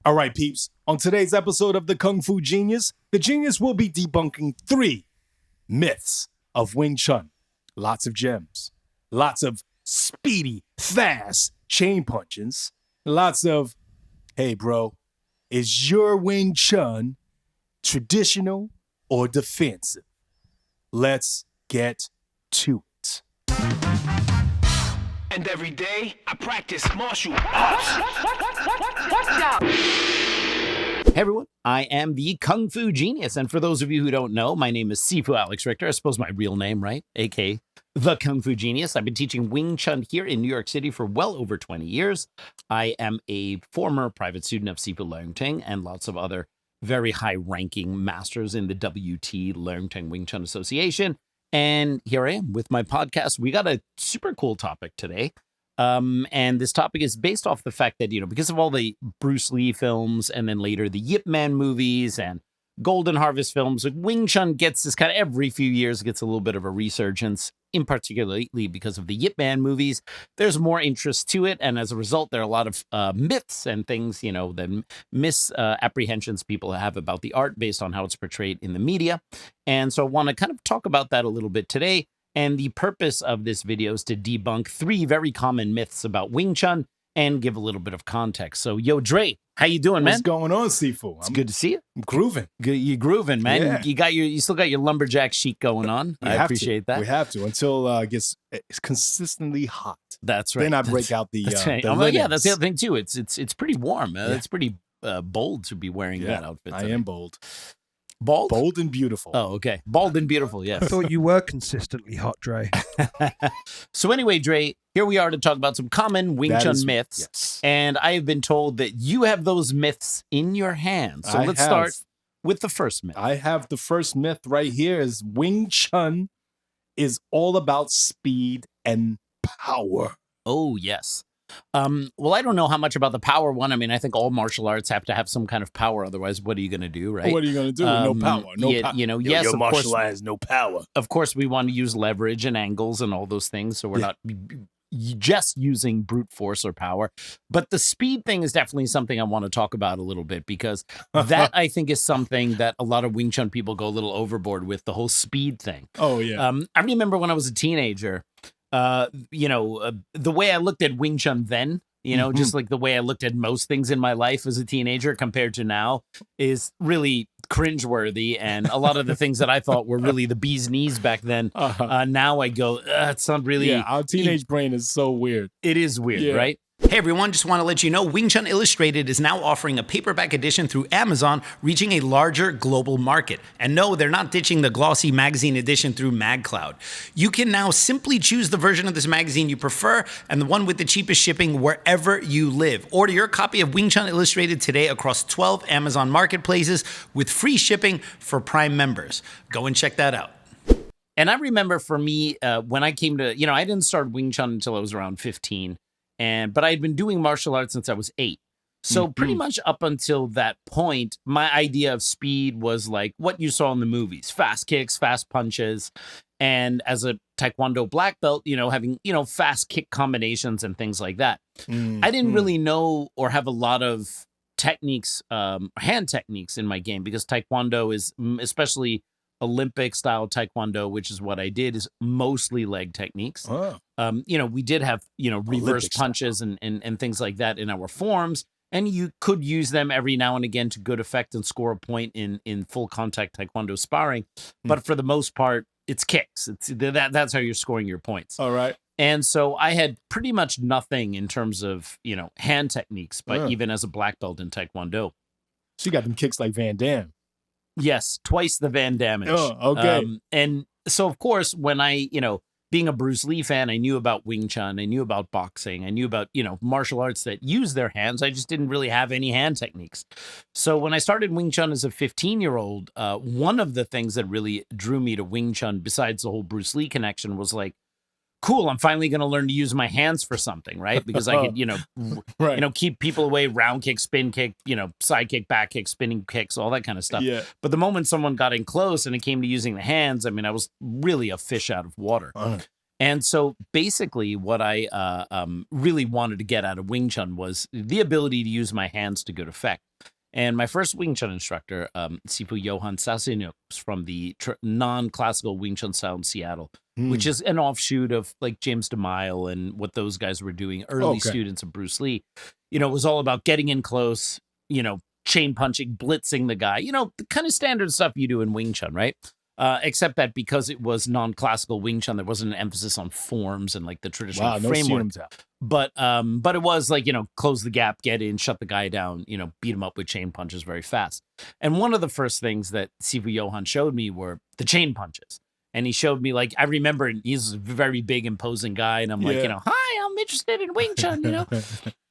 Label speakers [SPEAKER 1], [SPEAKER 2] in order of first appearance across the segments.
[SPEAKER 1] All right, peeps. On today's episode of the Kung Fu Genius, the genius will be debunking 3 myths of Wing Chun. Lots of gems. Lots of speedy, fast chain punches. Lots of, hey, bro, is your Wing Chun traditional or defensive? Let's get to it.
[SPEAKER 2] And every day, I practice martial arts. Watch out!
[SPEAKER 3] Hey everyone, I am the Kung Fu Genius, and for those of you who don't know, my name is Sifu Alex Richter, I suppose my real name, right? A.K.A. the Kung Fu Genius. I've been teaching Wing Chun here in New York City for well over 20 years. I am a former private student of Sifu Leung and lots of other very high-ranking masters in the WT Leung Wing Chun Association. And here I am with my podcast. We got a super cool topic today. And this topic is based off the fact that, because of all the Bruce Lee films and then later the Yip Man movies and Golden Harvest films, Wing Chun gets this kind of every few years gets a little bit of a resurgence, in particularly because of the Yip Man movies. There's more interest to it. And as a result, there are a lot of myths and things, the misapprehensions people have about the art based on how it's portrayed in the media. And so I want to kind of talk about that a little bit today. And the purpose of this video is to debunk 3 very common myths about Wing Chun and give a little bit of context. So, yo, Dre, how you doing, man?
[SPEAKER 1] What's going on, Sifu?
[SPEAKER 3] It's good to see you.
[SPEAKER 1] I'm grooving.
[SPEAKER 3] Good, you grooving, man.
[SPEAKER 1] Yeah.
[SPEAKER 3] You still got your lumberjack chic going on. I appreciate that.
[SPEAKER 1] We have to until it gets consistently hot.
[SPEAKER 3] That's right.
[SPEAKER 1] Then I break out the
[SPEAKER 3] that's right.
[SPEAKER 1] the
[SPEAKER 3] yeah, that's the other thing too. It's pretty warm.
[SPEAKER 1] Yeah.
[SPEAKER 3] It's pretty bold to be wearing that outfit.
[SPEAKER 1] I am bold.
[SPEAKER 3] Bald?
[SPEAKER 1] Bold and beautiful.
[SPEAKER 3] Oh, okay. Bald and beautiful, yes.
[SPEAKER 4] I thought you were consistently hot, Dre.
[SPEAKER 3] So anyway, Dre, here we are to talk about some common Wing Chun myths.
[SPEAKER 1] Yes.
[SPEAKER 3] And I have been told that you have those myths in your hands. So let's start with the first myth.
[SPEAKER 1] I have the first myth right here is Wing Chun is all about speed and power.
[SPEAKER 3] Oh, yes. Well, I don't know how much about the power one. I mean, I think all martial arts have to have some kind of power. Otherwise, what are you going to do, right?
[SPEAKER 1] What are you going to do? No power. No power.
[SPEAKER 3] Yes,
[SPEAKER 1] your
[SPEAKER 3] of
[SPEAKER 1] martial
[SPEAKER 3] course,
[SPEAKER 1] art has no power.
[SPEAKER 3] Of course, we want to use leverage and angles and all those things. So we're not just using brute force or power. But the speed thing is definitely something I want to talk about a little bit because that I think is something that a lot of Wing Chun people go a little overboard with, the whole speed thing.
[SPEAKER 1] Oh, yeah.
[SPEAKER 3] I remember when I was a teenager, the way I looked at Wing Chun then, just like the way I looked at most things in my life as a teenager compared to now is really cringeworthy. And a lot of the things that I thought were really the bee's knees back then, now I go, it's not really.
[SPEAKER 1] Yeah, our teenage brain is so weird.
[SPEAKER 3] It is weird, right?
[SPEAKER 5] Hey everyone, just want to let you know Wing Chun Illustrated is now offering a paperback edition through Amazon, reaching a larger global market. And no, they're not ditching the glossy magazine edition through MagCloud. You can now simply choose the version of this magazine you prefer and the one with the cheapest shipping wherever you live. Order your copy of Wing Chun Illustrated today across 12 Amazon marketplaces with free shipping for Prime members. Go and check that out.
[SPEAKER 3] And I remember for me, when I came to, I didn't start Wing Chun until I was around 15. But I had been doing martial arts since I was 8. So pretty much up until that point, my idea of speed was like what you saw in the movies, fast kicks, fast punches. And as a Taekwondo black belt, having, fast kick combinations and things like that. I didn't really know or have a lot of techniques, hand techniques in my game because Taekwondo is especially Olympic style Taekwondo, which is what I did, is mostly leg techniques. We did have, reverse punches and things like that in our forms. And you could use them every now and again to good effect and score a point in full contact Taekwondo sparring. But for the most part, it's kicks. That's how you're scoring your points.
[SPEAKER 1] All right.
[SPEAKER 3] And so I had pretty much nothing in terms of, hand techniques, but even as a black belt in Taekwondo.
[SPEAKER 1] She got them kicks like Van Damme.
[SPEAKER 3] Yes, twice the Van Damme.
[SPEAKER 1] Oh, okay.
[SPEAKER 3] And so, of course, when I, being a Bruce Lee fan, I knew about Wing Chun, I knew about boxing, I knew about, martial arts that use their hands. I just didn't really have any hand techniques. So when I started Wing Chun as a 15-year-old, one of the things that really drew me to Wing Chun, besides the whole Bruce Lee connection, was like, cool, I'm finally going to learn to use my hands for something, right? Because I could, keep people away, round kick, spin kick, side kick, back kick, spinning kicks, all that kind of stuff.
[SPEAKER 1] Yeah.
[SPEAKER 3] But the moment someone got in close and it came to using the hands, I mean, I was really a fish out of water. And so basically what I really wanted to get out of Wing Chun was the ability to use my hands to good effect. And my first Wing Chun instructor, Sifu Johan Sassinuk, from the non-classical Wing Chun style in Seattle, which is an offshoot of like James DeMille and what those guys were doing, early students of Bruce Lee. You know, it was all about getting in close, you know, chain punching, blitzing the guy, you know, the kind of standard stuff you do in Wing Chun, right? Except that because it was non-classical Wing Chun, there wasn't an emphasis on forms and like the traditional framework. But it was like, you know, close the gap, get in, shut the guy down, you know, beat him up with chain punches very fast. And one of the first things that Sifu Johan showed me were the chain punches. And he showed me, like, I remember he's a very big, imposing guy. And I'm like, you know, hi, I'm interested in Wing Chun, you know?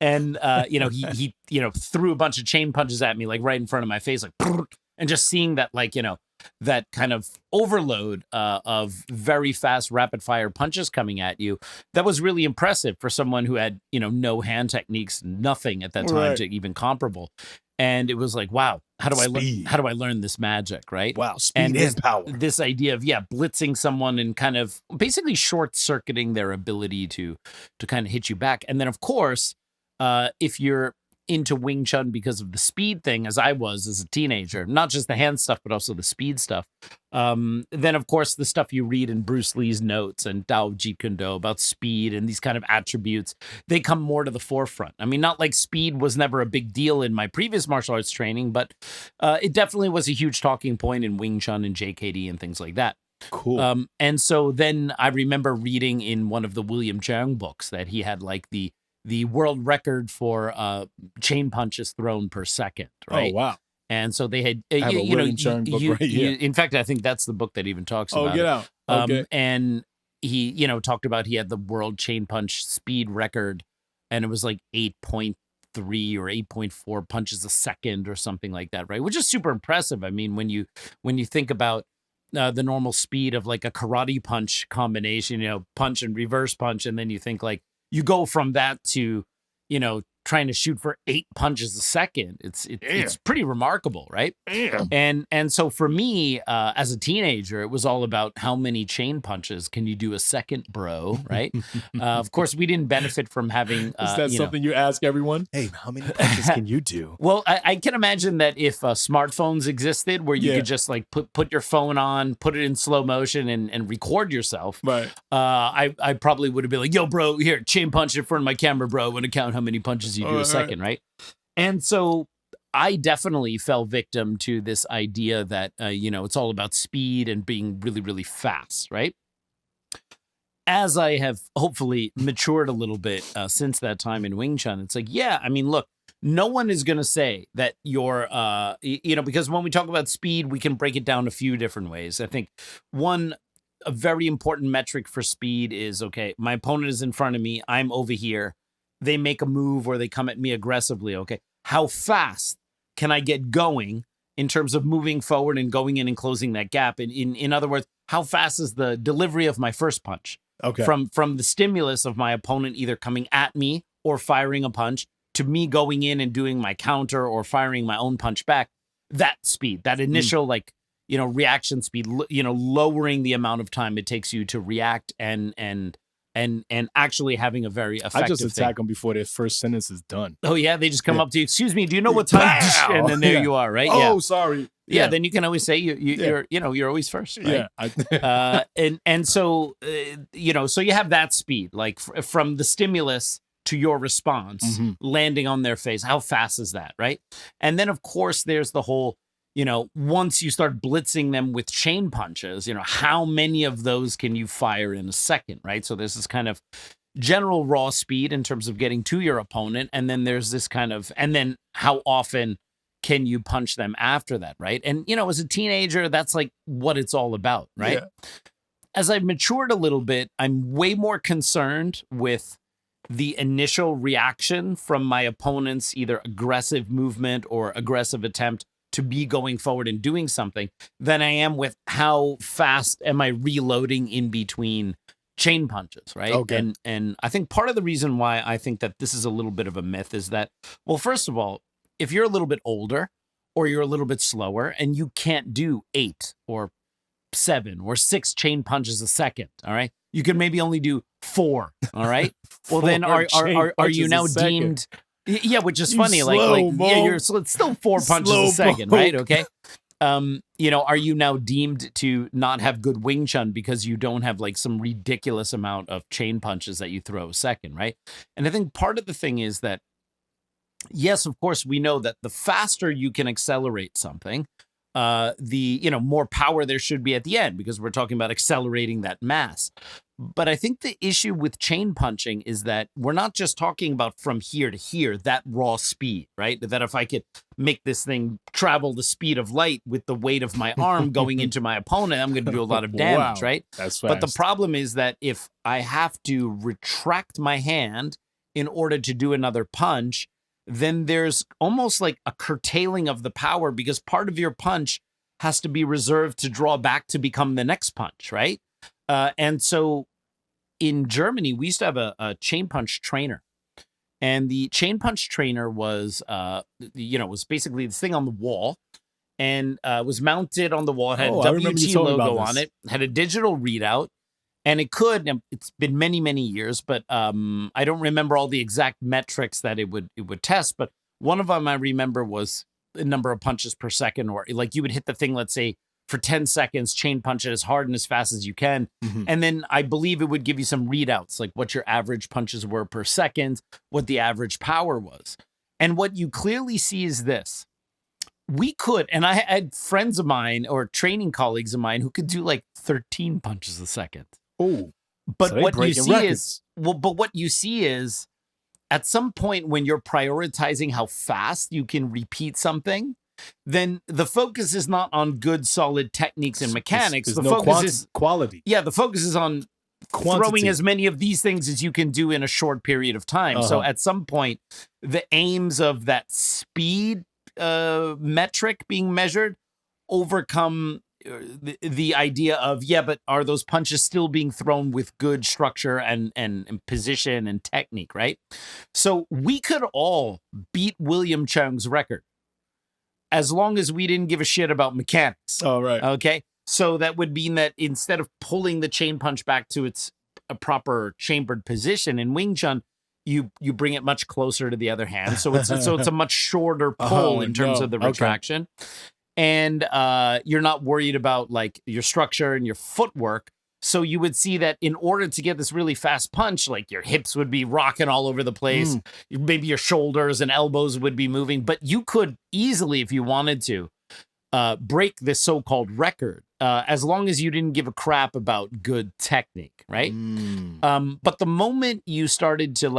[SPEAKER 3] And, you know, he, you know, threw a bunch of chain punches at me, like right in front of my face, like, and just seeing that, like, you know, that kind of overload of very fast, rapid fire punches coming at you, that was really impressive for someone who had, you know, no hand techniques, nothing at that time to even comparable. And it was like, wow, how do I learn this magic, right?
[SPEAKER 1] Wow, speed and power.
[SPEAKER 3] This idea of blitzing someone and kind of basically short circuiting their ability to kind of hit you back. And then of course, if you're into Wing Chun because of the speed thing, as I was as a teenager, not just the hand stuff, but also the speed stuff. Then, of course, the stuff you read in Bruce Lee's notes and Dao Jeet Kune Do about speed and these kind of attributes, they come more to the forefront. I mean, not like speed was never a big deal in my previous martial arts training, but it definitely was a huge talking point in Wing Chun and JKD and things like that.
[SPEAKER 1] Cool.
[SPEAKER 3] And so then I remember reading in one of the William Cheung books that he had like the world record for chain punches thrown per second, right?
[SPEAKER 1] Oh, wow.
[SPEAKER 3] And so they had,
[SPEAKER 1] I have a William Cheung book right here.
[SPEAKER 3] In fact, I think that's the book that even talks about
[SPEAKER 1] get
[SPEAKER 3] it.
[SPEAKER 1] out. Okay.
[SPEAKER 3] And he, you know, talked about he had the world chain punch speed record, and it was like 8.3 or 8.4 punches a second or something like that, right? Which is super impressive. I mean, when you think about the normal speed of like a karate punch combination, you know, punch and reverse punch, and then you think like, you go from that to, you know, trying to shoot for 8 punches a second. It's pretty remarkable, right? And so for me, as a teenager, it was all about how many chain punches can you do a second, bro, right? Of course, we didn't benefit from having...
[SPEAKER 1] Is that something you ask everyone? Hey, how many punches can you do?
[SPEAKER 3] Well, I can imagine that if smartphones existed where you could just like put your phone on, put it in slow motion and record yourself,
[SPEAKER 1] right?
[SPEAKER 3] I probably would have been like, yo, bro, here, chain punch in front of my camera, bro. I want to count how many punches you do a second, right? And so I definitely fell victim to this idea that, you know, it's all about speed and being really, really fast, right? As I have hopefully matured a little bit since that time in Wing Chun, it's like, yeah, I mean, look, no one is going to say that you're, you know, because when we talk about speed, we can break it down a few different ways. I think a very important metric for speed is, okay, my opponent is in front of me, I'm over here. They make a move or they come at me aggressively. Okay, how fast can I get going in terms of moving forward and going in and closing that gap? In other words, how fast is the delivery of my first punch?
[SPEAKER 1] Okay.
[SPEAKER 3] From the stimulus of my opponent either coming at me or firing a punch to me going in and doing my counter or firing my own punch back. That speed, that initial like, you know, reaction speed, you know, lowering the amount of time it takes you to react and actually having a very effective
[SPEAKER 1] I just attack them before their first sentence is done.
[SPEAKER 3] Oh, yeah? They just come up to you, excuse me, do you know what time? And then there you are, right?
[SPEAKER 1] Oh, sorry.
[SPEAKER 3] Yeah, then you can always say you're always first, right?
[SPEAKER 1] Yeah.
[SPEAKER 3] And so, you know, so you have that speed, like from the stimulus to your response, landing on their face. How fast is that, right? And then, of course, there's the whole, you know, once you start blitzing them with chain punches, you know, how many of those can you fire in a second, right? So there's this kind of general raw speed in terms of getting to your opponent. And then there's this kind of, and then how often can you punch them after that, right? And, you know, as a teenager, that's like what it's all about, right? Yeah. As I've matured a little bit, I'm way more concerned with the initial reaction from my opponent's either aggressive movement or aggressive attempt to be going forward and doing something than I am with how fast am I reloading in between chain punches, right?
[SPEAKER 1] Okay.
[SPEAKER 3] And I think part of the reason why I think that this is a little bit of a myth is that, well, first of all, if you're a little bit older or you're a little bit slower and you can't do 8 or 7 or 6 chain punches a second, all right? You can maybe only do 4, all right? Well, then are you now deemed Yeah, which is
[SPEAKER 1] You
[SPEAKER 3] funny.
[SPEAKER 1] slow, Mo.
[SPEAKER 3] It's still 4 punches
[SPEAKER 1] Slow
[SPEAKER 3] a second,
[SPEAKER 1] poke.
[SPEAKER 3] right? Okay. Are you now deemed to not have good Wing Chun because you don't have like some ridiculous amount of chain punches that you throw a second, right? And I think part of the thing is that, yes, of course, we know that the faster you can accelerate something, the more power there should be at the end, because we're talking about accelerating that mass. But I think the issue with chain punching is that we're not just talking about from here to here, that raw speed, right? That if I could make this thing travel the speed of light with the weight of my arm going into my opponent, I'm going to do a lot of damage,
[SPEAKER 1] Wow,
[SPEAKER 3] right?
[SPEAKER 1] that's
[SPEAKER 3] But the
[SPEAKER 1] fast.
[SPEAKER 3] problem is that if I have to retract my hand in order to do another punch, then there's almost like a curtailing of the power, because part of your punch has to be reserved to draw back to become the next punch, right? And so in Germany, we used to have a chain punch trainer. And the chain punch trainer was, was basically this thing on the wall, and was mounted on the wall. It had
[SPEAKER 1] I
[SPEAKER 3] a
[SPEAKER 1] remember you
[SPEAKER 3] WT
[SPEAKER 1] told me
[SPEAKER 3] logo
[SPEAKER 1] about
[SPEAKER 3] on
[SPEAKER 1] this.
[SPEAKER 3] it, had a digital readout. And it's been many, many years, but I don't remember all the exact metrics that it would test. But one of them I remember was the number of punches per second, or like you would hit the thing, let's say, for 10 seconds, chain punch it as hard and as fast as you can.
[SPEAKER 1] Mhm.
[SPEAKER 3] And then I believe it would give you some readouts, like what your average punches were per second, what the average power was. And what you clearly see is this. We could, and I had friends of mine or training colleagues of mine who could do like 13 punches a second.
[SPEAKER 1] Oh,
[SPEAKER 3] But
[SPEAKER 1] so they
[SPEAKER 3] what you
[SPEAKER 1] breaking
[SPEAKER 3] see
[SPEAKER 1] records.
[SPEAKER 3] but what you see is at some point when you're prioritizing how fast you can repeat something, then the focus is not on good, solid techniques and mechanics.
[SPEAKER 1] There's
[SPEAKER 3] The
[SPEAKER 1] no
[SPEAKER 3] focus is
[SPEAKER 1] quality.
[SPEAKER 3] the focus is on throwing
[SPEAKER 1] Quantity.
[SPEAKER 3] as many of these things as you can do in a short period of time. So
[SPEAKER 1] Uh-huh.
[SPEAKER 3] at some point, the aims of that speed metric being measured overcome the idea of, but are those punches still being thrown with good structure and position and technique, right? So we could all beat William Cheung's record as long as we didn't give a shit about mechanics.
[SPEAKER 1] All right.
[SPEAKER 3] Okay. So that would mean that instead of pulling the chain punch back to its a proper chambered position in Wing Chun, you bring it much closer to the other hand. So it's a much shorter pull in terms of the
[SPEAKER 1] Okay.
[SPEAKER 3] retraction. And you're not worried about like your structure and your footwork. So you would see that in order to get this really fast punch, like your hips would be rocking all over the place. Maybe your shoulders and elbows would be moving, but you could easily, if you wanted to, break this so-called record, as long as you didn't give a crap about good technique, right? But the moment you started to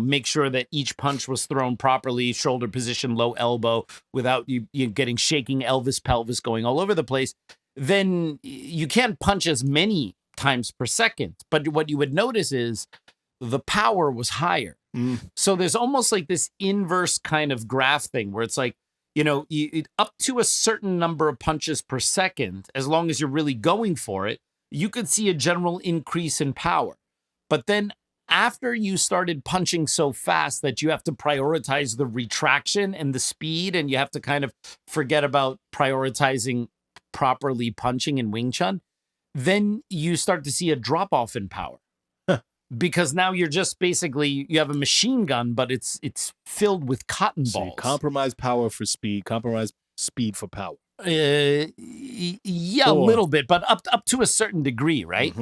[SPEAKER 3] make sure that each punch was thrown properly, shoulder position, low elbow, without you getting shaking Elvis pelvis going all over the place, then you can't punch as many times per second. But what you would notice is the power was higher. So there's almost like this inverse kind of graph thing where it's like, up to a certain number of punches per second, as long as you're really going for it, you could see a general increase in power. But then after you started punching so fast that you have to prioritize the retraction and the speed, and you have to kind of forget about prioritizing properly punching in Wing Chun, then you start to see a drop off in power. Because now you're just basically, you have a machine gun, but it's filled with cotton
[SPEAKER 1] So you
[SPEAKER 3] balls.
[SPEAKER 1] compromise power for speed, compromise speed for power.
[SPEAKER 3] A little bit, but up to a certain degree, right?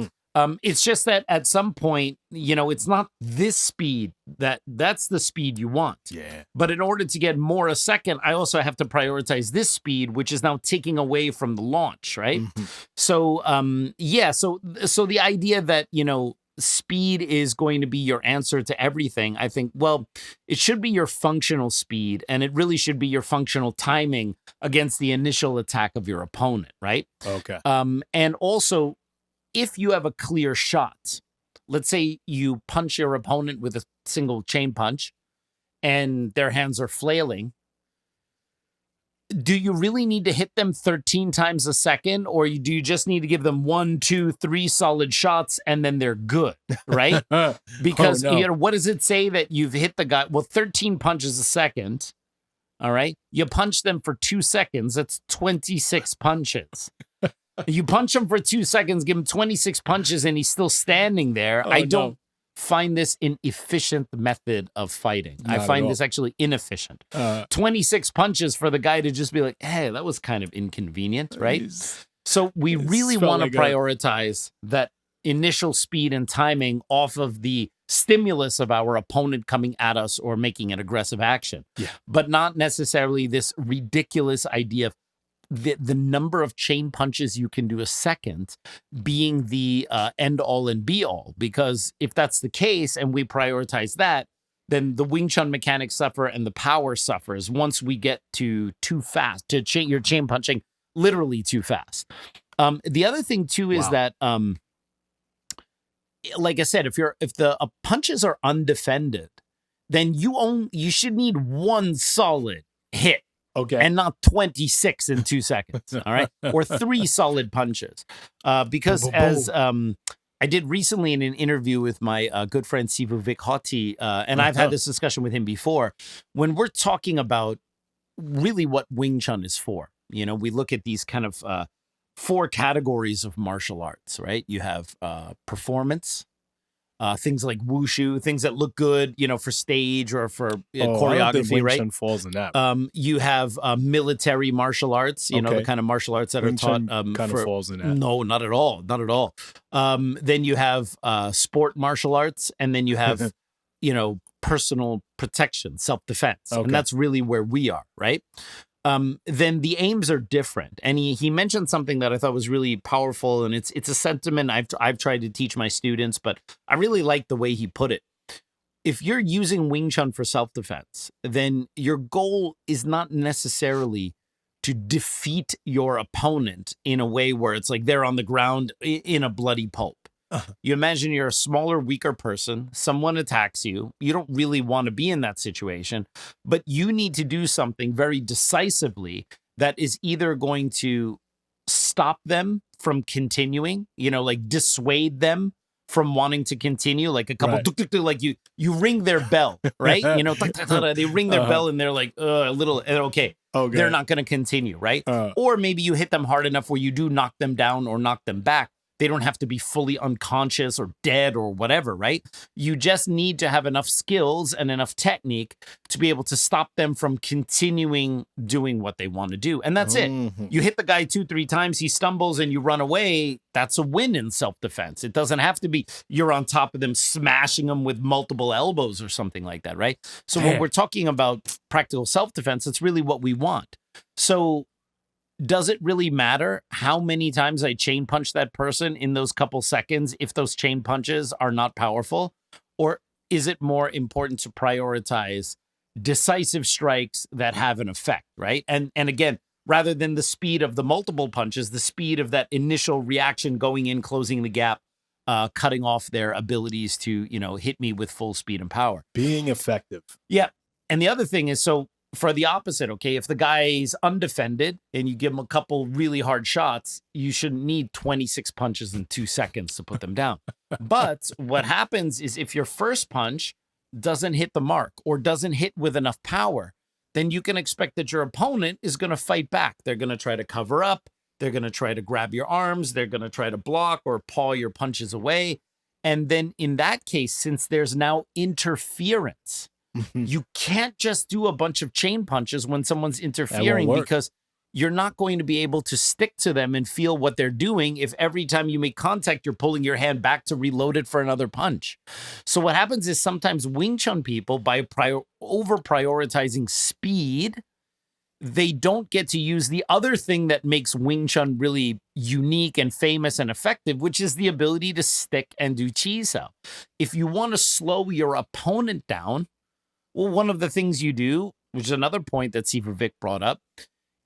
[SPEAKER 3] It's just that at some point, it's not this speed that's the speed you want.
[SPEAKER 1] Yeah.
[SPEAKER 3] But in order to get more a second, I also have to prioritize this speed, which is now taking away from the launch, right? So, so the idea that, speed is going to be your answer to everything, I think, well, it should be your functional speed, and it really should be your functional timing against the initial attack of your opponent, right?
[SPEAKER 1] Okay.
[SPEAKER 3] And also, if you have a clear shot, let's say you punch your opponent with a single chain punch and their hands are flailing, do you really need to hit them 13 times a second, or do you just need to give them 1, 2, 3 solid shots and then they're good, right? Because what does it say that you've hit the guy? Well, 13 punches a second. All right. You punch them for 2 seconds. That's 26 punches. You punch him for 2 seconds, give him 26 punches, and he's still standing there. I don't find this an efficient method of fighting.
[SPEAKER 1] Not
[SPEAKER 3] I
[SPEAKER 1] at
[SPEAKER 3] find
[SPEAKER 1] all.
[SPEAKER 3] this actually inefficient. 26 punches for the guy to just be like, hey, that was kind of inconvenient, right? So we really
[SPEAKER 1] felt
[SPEAKER 3] want to
[SPEAKER 1] like
[SPEAKER 3] prioritize that initial speed and timing off of the stimulus of our opponent coming at us or making an aggressive action.
[SPEAKER 1] Yeah.
[SPEAKER 3] But not necessarily this ridiculous idea of the number of chain punches you can do a second being the end all and be all. Because if that's the case and we prioritize that, then the Wing Chun mechanics suffer and the power suffers once we get to too fast, to you're chain punching literally too fast. The other thing too is that, like I said, if the punches are undefended, then you should need one solid hit.
[SPEAKER 1] Okay.
[SPEAKER 3] And not 26 in 2 seconds, all right? Or 3 solid punches. Because as I did recently in an interview with my good friend Sifu Vic Hoti, and I've had this discussion with him before, when we're talking about really what Wing Chun is for, you know, we look at these kind of 4 categories of martial arts, right? You have performance, things like wushu, things that look good, you know, for stage or for choreography,
[SPEAKER 1] I don't think Wing
[SPEAKER 3] right?
[SPEAKER 1] Chun falls in that.
[SPEAKER 3] You have military martial arts, you know, the kind of martial arts that
[SPEAKER 1] Wing
[SPEAKER 3] are taught.
[SPEAKER 1] Chun kind of falls in that.
[SPEAKER 3] No, not at all. Not at all. Then you have sport martial arts, and then you have, you know, personal protection, self-defense.
[SPEAKER 1] Okay.
[SPEAKER 3] And that's really where we are, right? Then the aims are different. And he mentioned something that I thought was really powerful, and it's a sentiment I've tried to teach my students, but I really like the way he put it. If you're using Wing Chun for self-defense, then your goal is not necessarily to defeat your opponent in a way where it's like they're on the ground in a bloody pulp. You imagine you're a smaller, weaker person, someone attacks you. You don't really want to be in that situation, but you need to do something very decisively that is either going to stop them from continuing, you know, like dissuade them from wanting to continue, like a couple, like you ring their bell, right? You know, they ring their bell and they're like, a little, okay. They're not going to continue, right? Or maybe you hit them hard enough where you do knock them down or knock them back. They don't have to be fully unconscious or dead or whatever, right? You just need to have enough skills and enough technique to be able to stop them from continuing doing what they want to do. And that's it. You hit the guy 2-3 times, he stumbles and you run away. That's a win in self-defense. It doesn't have to be you're on top of them, smashing them with multiple elbows or something like that, right? So when we're talking about practical self-defense, it's really what we want. So does it really matter how many times I chain punch that person in those couple seconds if those chain punches are not powerful? Or is it more important to prioritize decisive strikes that have an effect, right? And again, rather than the speed of the multiple punches, the speed of that initial reaction going in, closing the gap, cutting off their abilities to, you know, hit me with full speed and power.
[SPEAKER 1] Being effective.
[SPEAKER 3] Yeah. And the other thing is, so for the opposite, okay, if the guy's undefended and you give him a couple really hard shots, you shouldn't need 26 punches in 2 seconds to put them down. But what happens is if your first punch doesn't hit the mark or doesn't hit with enough power, then you can expect that your opponent is going to fight back. They're going to try to cover up. They're going to try to grab your arms. They're going to try to block or paw your punches away. And then in that case, since there's now interference, you can't just do a bunch of chain punches when someone's interfering because you're not going to be able to stick to them and feel what they're doing if every time you make contact, you're pulling your hand back to reload it for another punch. So what happens is sometimes Wing Chun people, by over-prioritizing speed, they don't get to use the other thing that makes Wing Chun really unique and famous and effective, which is the ability to stick and do Chiu. If you want to slow your opponent down, well, one of the things you do, which is another point that Sifu Vic brought up,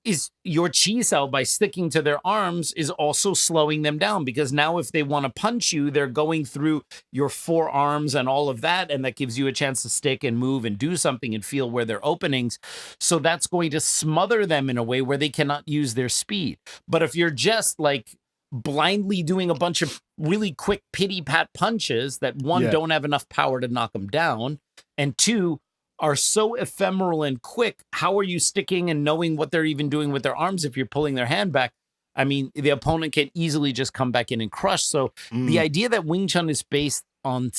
[SPEAKER 3] is your Chiu by sticking to their arms is also slowing them down, because now if they want to punch you, they're going through your forearms and all of that, and that gives you a chance to stick and move and do something and feel where their openings. So that's going to smother them in a way where they cannot use their speed. But if you're just like blindly doing a bunch of really quick pity-pat punches that, one, don't have enough power to knock them down, and two, are so ephemeral and quick, how are you sticking and knowing what they're even doing with their arms if you're pulling their hand back? I mean, the opponent can easily just come back in and crush. So the idea that Wing Chun is based on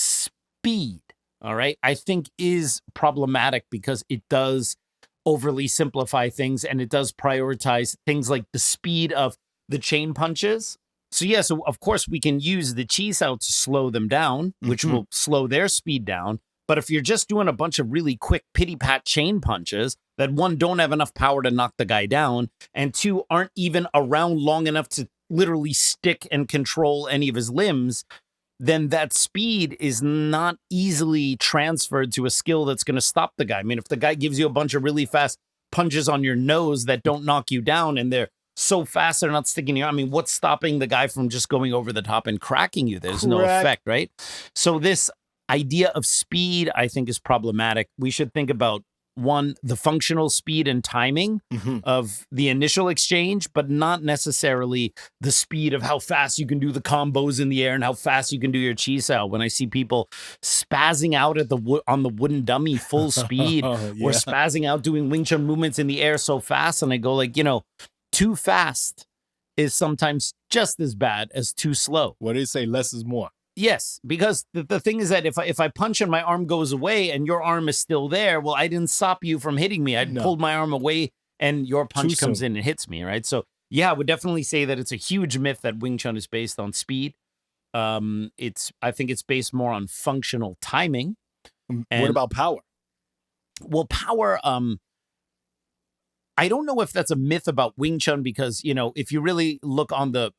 [SPEAKER 3] speed, all right, I think is problematic because it does overly simplify things and it does prioritize things like the speed of the chain punches. So yeah, so of course we can use the Chiu to slow them down, which will slow their speed down. But if you're just doing a bunch of really quick pity-pat chain punches that, one, don't have enough power to knock the guy down, and two, aren't even around long enough to literally stick and control any of his limbs, then that speed is not easily transferred to a skill that's going to stop the guy. I mean, if the guy gives you a bunch of really fast punches on your nose that don't knock you down and they're so fast they're not sticking you, I mean, what's stopping the guy from just going over the top and cracking you? There's no effect, right? So this idea of speed, I think, is problematic. We should think about, one, the functional speed and timing of the initial exchange, but not necessarily the speed of how fast you can do the combos in the air and how fast you can do your Chiu. When I see people spazzing out at on the wooden dummy full speed, or spazzing out doing Wing Chun movements in the air so fast, and I go like, too fast is sometimes just as bad as too slow.
[SPEAKER 1] What do you say? Less is more.
[SPEAKER 3] Yes, because the thing is that if I punch and my arm goes away and your arm is still there, well, I didn't stop you from hitting me. I pulled my arm away and your punch comes in and hits me, right? So yeah, I would definitely say that it's a huge myth that Wing Chun is based on speed. I think it's based more on functional timing. And,
[SPEAKER 1] what about power?
[SPEAKER 3] Well, power, I don't know if that's a myth about Wing Chun because, if you really look on the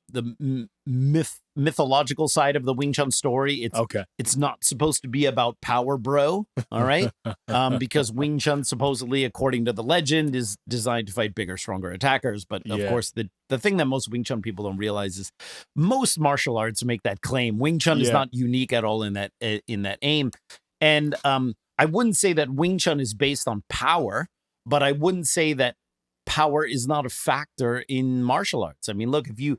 [SPEAKER 3] mythological side of the Wing Chun story, it's not supposed to be about power, bro. All right. Because Wing Chun supposedly, according to the legend, is designed to fight bigger, stronger attackers. But of course, the thing that most Wing Chun people don't realize is most martial arts make that claim. Wing Chun is not unique at all in that aim. And I wouldn't say that Wing Chun is based on power, but I wouldn't say that power is not a factor in martial arts. I mean, look, if you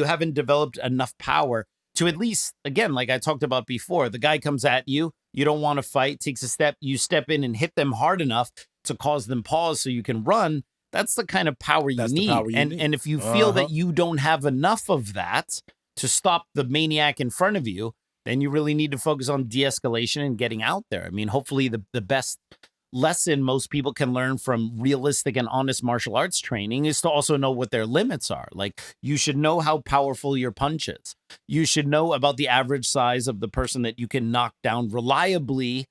[SPEAKER 3] haven't developed enough power to at least, again, like I talked about before, the guy comes at you, you don't want to fight, takes a step, you step in and hit them hard enough to cause them pause so you can run. That's the kind of power you need. And if you feel that you don't have enough of that to stop the maniac in front of you, then you really need to focus on de-escalation and getting out there. I mean, hopefully the best lesson most people can learn from realistic and honest martial arts training is to also know what their limits are. Like, you should know how powerful your punch is. You should know about the average size of the person that you can knock down reliably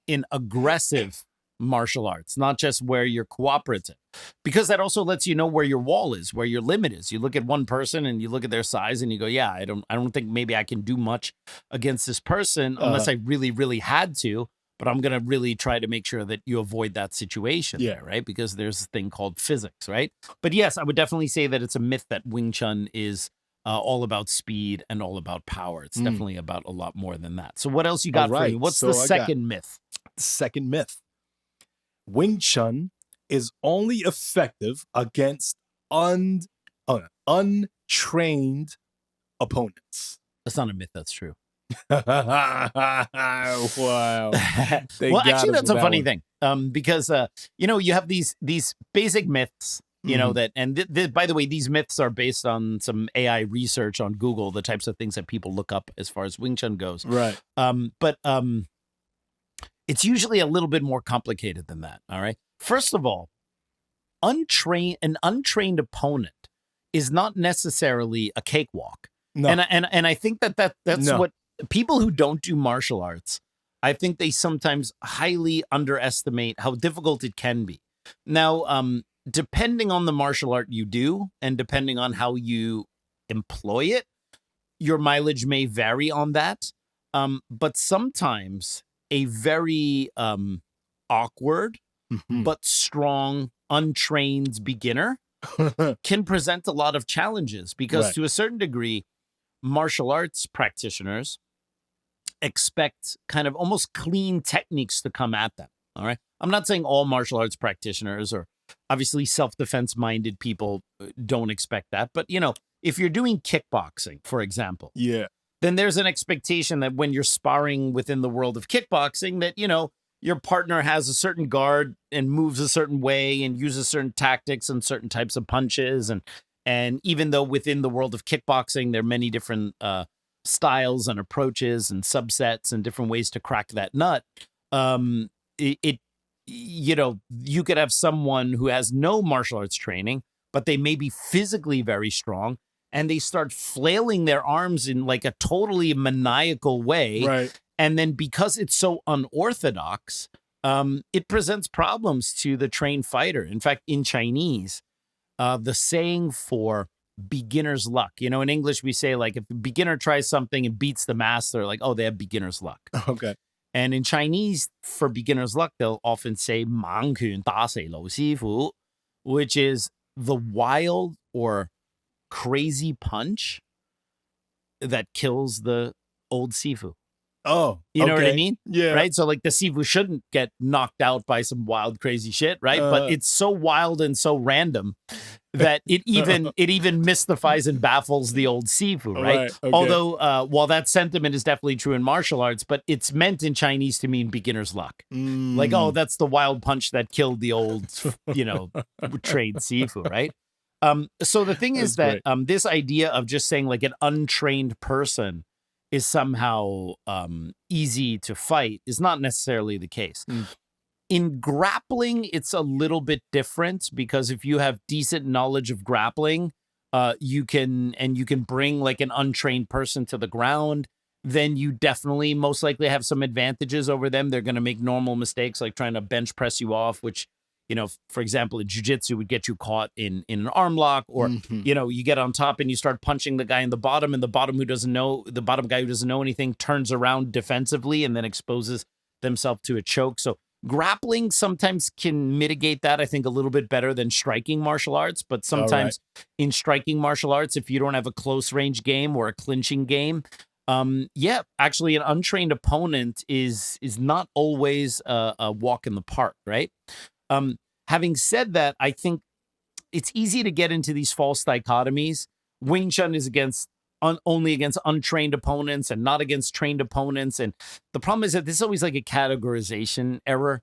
[SPEAKER 3] in aggressive martial arts, not just where you're cooperative, because that also lets you know where your wall is, where your limit is. You look at one person and you look at their size and you go, yeah, I don't think maybe I can do much against this person unless I really, really had to. But I'm going to really try to make sure that you avoid that situation there, right? Because there's a thing called physics, right? But yes, I would definitely say that it's a myth that Wing Chun is all about speed and all about power. It's definitely about a lot more than that. So what else you got for me? What's the second myth?
[SPEAKER 1] The second myth. Wing Chun is only effective against untrained opponents.
[SPEAKER 3] That's not a myth. That's true.
[SPEAKER 1] Wow.
[SPEAKER 3] Well, actually, that's a funny thing. Because you have these basic myths, that, and by the way, these myths are based on some AI research on Google, the types of things that people look up as far as Wing Chun goes.
[SPEAKER 1] Right.
[SPEAKER 3] But it's usually a little bit more complicated than that. All right. First of all, an untrained opponent is not necessarily a cakewalk. No. And I think that's what people who don't do martial arts, I think they sometimes highly underestimate how difficult it can be. Now, depending on the martial art you do and depending on how you employ it, your mileage may vary on that. But sometimes a very awkward but strong, untrained beginner can present a lot of challenges because to a certain degree, martial arts practitioners expect kind of almost clean techniques to come at them. All right. I'm not saying all martial arts practitioners or obviously self-defense minded people don't expect that. But, if you're doing kickboxing, for example, then there's an expectation that when you're sparring within the world of kickboxing that, your partner has a certain guard and moves a certain way and uses certain tactics and certain types of punches. And even though within the world of kickboxing, there are many different styles and approaches and subsets and different ways to crack that nut. It you know, you could have someone who has no martial arts training, but they may be physically very strong, and they start flailing their arms in like a totally maniacal way.
[SPEAKER 1] Right.
[SPEAKER 3] And then because it's so unorthodox, it presents problems to the trained fighter. In fact, in Chinese, the saying for beginner's luck, you know, in English, we say like if a beginner tries something and beats the master, like, oh, they have beginner's luck.
[SPEAKER 1] Okay.
[SPEAKER 3] And in Chinese, for beginner's luck, they'll often say 盲拳打死老師傅, which is the wild or crazy punch that kills the old sifu.
[SPEAKER 1] Oh,
[SPEAKER 3] You know what I
[SPEAKER 1] okay.
[SPEAKER 3] mean?
[SPEAKER 1] Yeah.
[SPEAKER 3] Right? So like the sifu shouldn't get knocked out by some wild, crazy shit, right? But it's so wild and so random that it even mystifies and baffles the old sifu, right?
[SPEAKER 1] Right, okay.
[SPEAKER 3] Although while that sentiment is definitely true in martial arts, but it's meant in Chinese to mean beginner's luck. Like, oh, that's the wild punch that killed the old, you know, trained sifu, right? So the thing is that this idea of just saying like an untrained person is somehow easy to fight is not necessarily the case. In grappling, it's a little bit different because if you have decent knowledge of grappling, you can bring like an untrained person to the ground, then you definitely most likely have some advantages over them. They're going to make normal mistakes like trying to bench press you off, which, you know, for example, in jiu-jitsu would get you caught in an arm lock, or, you know, you get on top and you start punching the guy in the bottom, and the bottom guy who doesn't know anything turns around defensively and then exposes themselves to a choke. So grappling sometimes can mitigate that, I think, a little bit better than striking martial arts. But sometimes in striking martial arts, if you don't have a close range game or a clinching game, actually an untrained opponent is not always a walk in the park, right? Having said that, I think it's easy to get into these false dichotomies. Wing Chun is only against untrained opponents and not against trained opponents. And the problem is that this is always like a categorization error.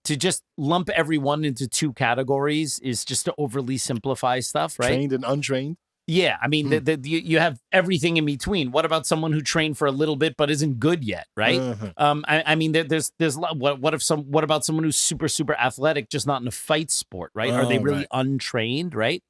[SPEAKER 3] To just lump everyone into two categories is just to overly simplify stuff, right?
[SPEAKER 1] Trained and untrained.
[SPEAKER 3] Yeah, I mean, you have everything in between. What about someone who trained for a little bit but isn't good yet, right? I mean, there's what about someone who's super athletic, just not in a fight sport, right? Are they really untrained, right?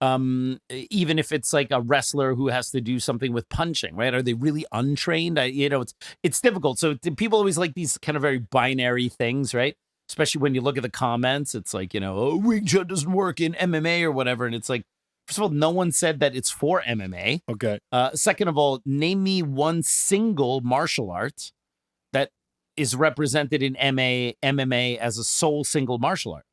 [SPEAKER 3] Even if it's like a wrestler who has to do something with punching, right? Are they really untrained? It's difficult. So people always like these kind of very binary things, right? Especially when you look at the comments, it's like, you know, oh, Wing Chun doesn't work in MMA or whatever, and it's like, first of all, no one said that it's for MMA.
[SPEAKER 1] Okay.
[SPEAKER 3] Second of all, name me one single martial art that is represented in MMA as a sole single martial art.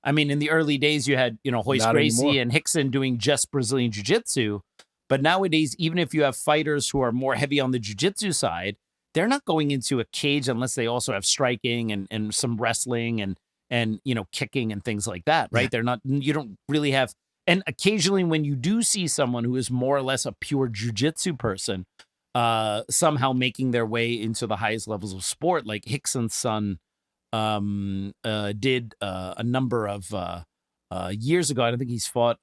[SPEAKER 3] I mean, in the early days, you had, you know, Hoist
[SPEAKER 1] Not
[SPEAKER 3] Gracie
[SPEAKER 1] anymore.
[SPEAKER 3] and Richter doing just Brazilian Jiu-Jitsu. But nowadays, even if you have fighters who are more heavy on the Jiu-Jitsu side, they're not going into a cage unless they also have striking and some wrestling and you know, kicking and things like that, right?
[SPEAKER 1] Yeah.
[SPEAKER 3] You don't really have. And occasionally when you do see someone who is more or less a pure jiu-jitsu person, somehow making their way into the highest levels of sport, like Hickson's son did a number of years ago. I don't think he's fought.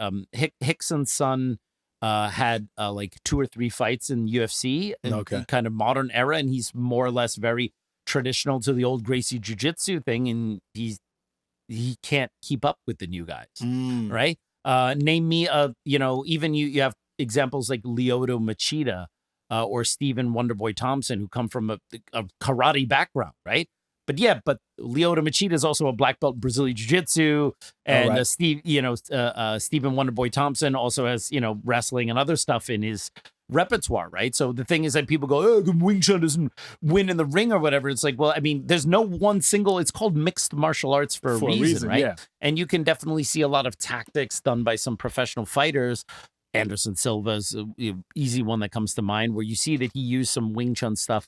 [SPEAKER 3] Hickson's son had like 2 or 3 fights in UFC, in kind of modern era, and he's more or less very traditional to the old Gracie jiu-jitsu thing, and he can't keep up with the new guys, right? Name me you know, even you have examples like Lyoto Machida or Stephen Wonderboy Thompson, who come from a karate background, right? But Lyoto Machida is also a black belt in Brazilian Jiu-Jitsu, and Stephen Wonderboy Thompson also has, you know, wrestling and other stuff in his repertoire, right? So the thing is that people go, oh, Wing Chun doesn't win in the ring or whatever. It's like, well, I mean, there's no one single, it's called mixed martial arts for a reason, right? Yeah. And you can definitely see a lot of tactics done by some professional fighters. Anderson Silva's an easy one that comes to mind, where you see that he used some Wing Chun stuff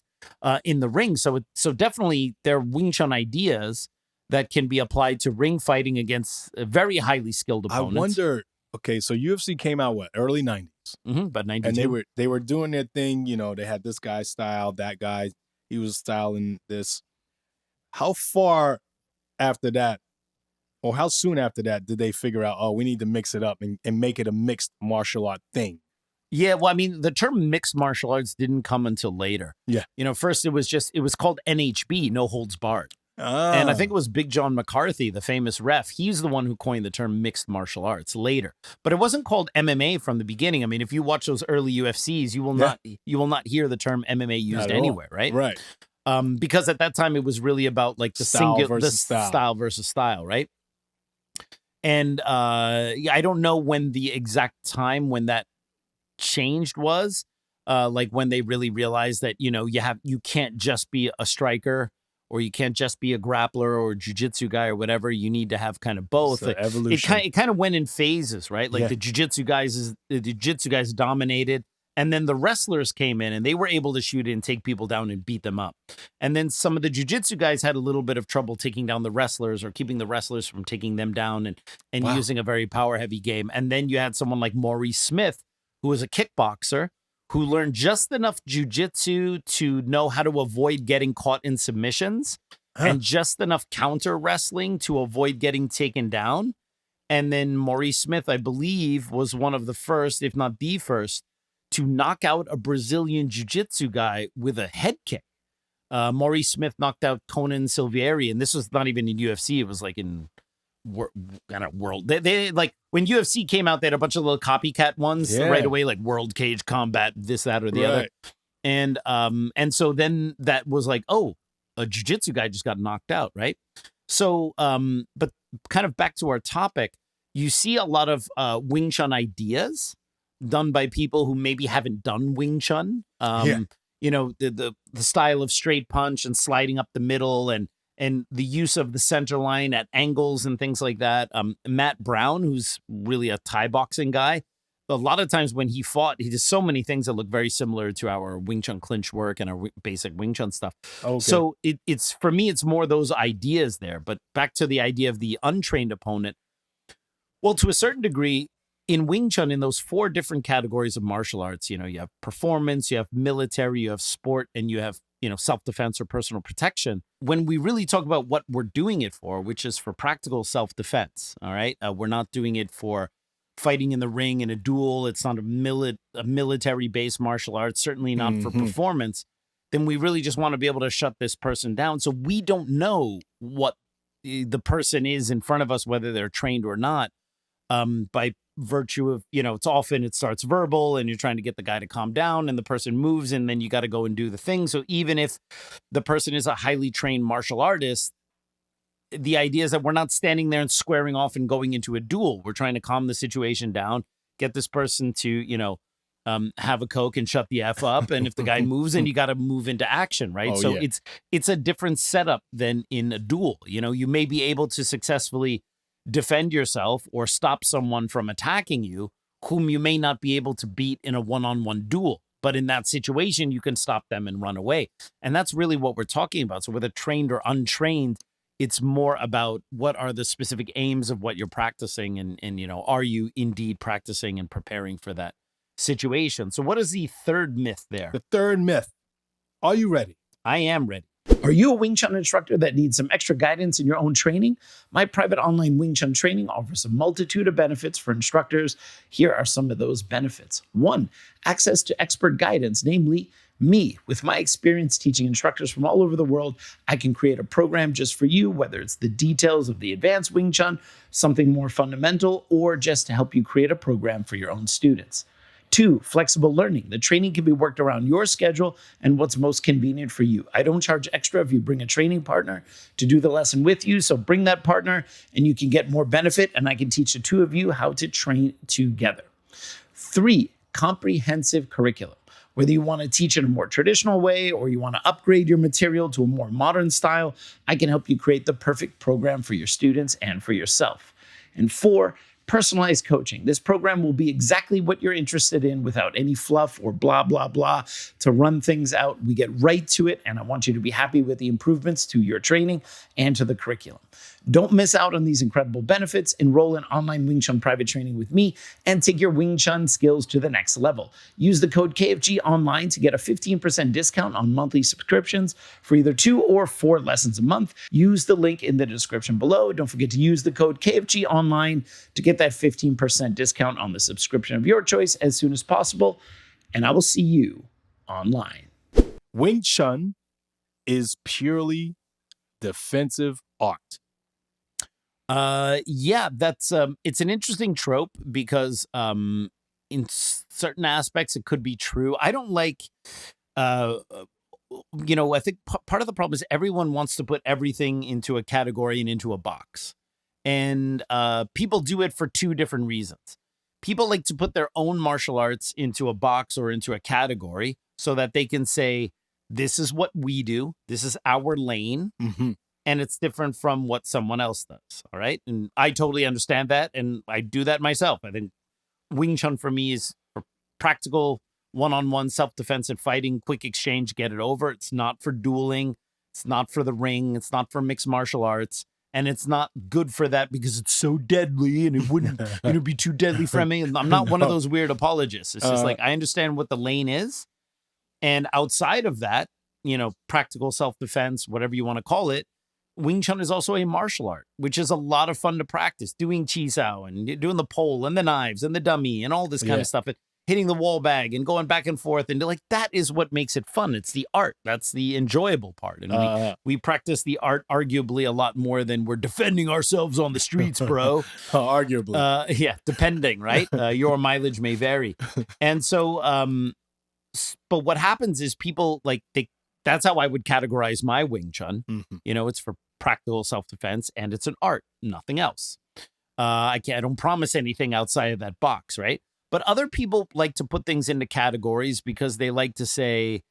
[SPEAKER 3] in the ring. So definitely there are Wing Chun ideas that can be applied to ring fighting against very highly skilled opponents.
[SPEAKER 1] I wonder, okay, so UFC came out, what, early 90s?
[SPEAKER 3] About 92.
[SPEAKER 1] And they were doing their thing, you know, they had this guy style, that guy, he was styling this. How far after that, or how soon after that, did they figure out, oh, we need to mix it up and make it a mixed martial art thing?
[SPEAKER 3] Yeah, well, I mean, the term mixed martial arts didn't come until later.
[SPEAKER 1] Yeah.
[SPEAKER 3] First it was called NHB, no holds barred. And I think it was Big John McCarthy, the famous ref. He's the one who coined the term mixed martial arts later. But it wasn't called MMA from the beginning. I mean, if you watch those early UFCs, you will not hear the term MMA used anywhere, right?
[SPEAKER 1] Right.
[SPEAKER 3] Because at that time it was really about like the
[SPEAKER 1] Style
[SPEAKER 3] style versus style, right? And I don't know when the exact time when that changed was, like when they really realized that you can't just be a striker, or you can't just be a grappler or a jiu-jitsu guy or whatever. You need to have kind of both.
[SPEAKER 1] Evolution.
[SPEAKER 3] It kind of went in phases, right? Like the jiu-jitsu guys dominated, and then the wrestlers came in and they were able to shoot and take people down and beat them up. And then some of the jiu-jitsu guys had a little bit of trouble taking down the wrestlers or keeping the wrestlers from taking them down and using a very power-heavy game. And then you had someone like Maurice Smith, who was a kickboxer, who learned just enough jujitsu to know how to avoid getting caught in submissions and just enough counter wrestling to avoid getting taken down. And then Maurice Smith, I believe, was one of the first, if not the first, to knock out a Brazilian jiu-jitsu guy with a head kick. Maurice Smith knocked out Conan Silvieri, and this was not even in UFC. It was like in kind of world. They like when UFC came out, they had a bunch of little copycat ones right away, like World Cage Combat, this, that, or the other. And so then that was like, oh, a jiu-jitsu guy just got knocked out, right? So, but kind of back to our topic, you see a lot of Wing Chun ideas done by people who maybe haven't done Wing Chun. The style of straight punch and sliding up the middle and the use of the center line at angles and things like that. Matt Brown, who's really a Thai boxing guy, a lot of times when he fought, he did so many things that look very similar to our Wing Chun clinch work and our basic Wing Chun stuff. Okay. So it's for me, it's more those ideas there. But back to the idea of the untrained opponent. Well, to a certain degree, in Wing Chun, in those 4 different categories of martial arts, you have performance, you have military, you have sport, and you have, self-defense or personal protection. When we really talk about what we're doing it for, which is for practical self-defense, all right? We're not doing it for fighting in the ring in a duel. It's not a military-based martial arts, certainly not for performance. Then we really just want to be able to shut this person down. So we don't know what the person is in front of us, whether they're trained or not, by virtue of, it starts verbal and you're trying to get the guy to calm down and the person moves and then you got to go and do the thing. So even if the person is a highly trained martial artist, the idea is that we're not standing there and squaring off and going into a duel. We're trying to calm the situation down, get this person to, have a Coke and shut the F up. And if the guy moves, and you got to move into action, right? It's a different setup than in a duel. You may be able to successfully defend yourself or stop someone from attacking you, whom you may not be able to beat in a one-on-one duel. But in that situation, you can stop them and run away. And that's really what we're talking about. So whether trained or untrained, it's more about what are the specific aims of what you're practicing and are you indeed practicing and preparing for that situation? So what is the third myth there?
[SPEAKER 1] The third myth. Are you ready?
[SPEAKER 3] I am ready.
[SPEAKER 6] Are you a Wing Chun instructor that needs some extra guidance in your own training? My private online Wing Chun training offers a multitude of benefits for instructors. Here are some of those benefits. 1, access to expert guidance, namely me. With my experience teaching instructors from all over the world, I can create a program just for you, whether it's the details of the advanced Wing Chun, something more fundamental, or just to help you create a program for your own students. 2, flexible learning. The training can be worked around your schedule and what's most convenient for you. I don't charge extra if you bring a training partner to do the lesson with you, so bring that partner and you can get more benefit, and I can teach the 2 of you how to train together. 3, comprehensive curriculum. Whether you want to teach in a more traditional way or you want to upgrade your material to a more modern style, I can help you create the perfect program for your students and for yourself. And 4, personalized coaching. This program will be exactly what you're interested in without any fluff or blah, blah, blah to run things out. We get right to it, and I want you to be happy with the improvements to your training and to the curriculum. Don't miss out on these incredible benefits. Enroll in online Wing Chun private training with me and take your Wing Chun skills to the next level. Use the code KFG online to get a 15% discount on monthly subscriptions for either 2 or 4 lessons a month. Use the link in the description below. Don't forget to use the code KFG online to get get that 15% discount on the subscription of your choice as soon as possible. And I will see you online.
[SPEAKER 1] Wing Chun is purely defensive art.
[SPEAKER 3] Yeah, that's it's an interesting trope because in certain aspects it could be true. I don't like I think part of the problem is everyone wants to put everything into a category and into a box. And people do it for two different reasons. People like to put their own martial arts into a box or into a category so that they can say, this is what we do. This is our lane.
[SPEAKER 1] Mm-hmm.
[SPEAKER 3] And it's different from what someone else does. All right. And I totally understand that. And I do that myself. I think Wing Chun for me is for practical one-on-one self-defense and fighting, quick exchange, get it over. It's not for dueling. It's not for the ring. It's not for mixed martial arts. And it's not good for that because it's so deadly and it wouldn't be too deadly for me. And I'm not one of those weird apologists. It's just like I understand what the lane is. And outside of that, practical self-defense, whatever you want to call it, Wing Chun is also a martial art, which is a lot of fun to practice. Doing Chiu and doing the pole and the knives and the dummy and all this kind of stuff. And hitting the wall bag and going back and forth. And like, that is what makes it fun. It's the art. That's the enjoyable part. And we practice the art arguably a lot more than we're defending ourselves on the streets, bro.
[SPEAKER 1] Arguably.
[SPEAKER 3] Yeah, depending, right? Your mileage may vary. And so, but what happens is people that's how I would categorize my Wing Chun.
[SPEAKER 1] Mm-hmm.
[SPEAKER 3] It's for practical self-defense and it's an art, nothing else. I don't promise anything outside of that box, right? But other people like to put things into categories because they like to say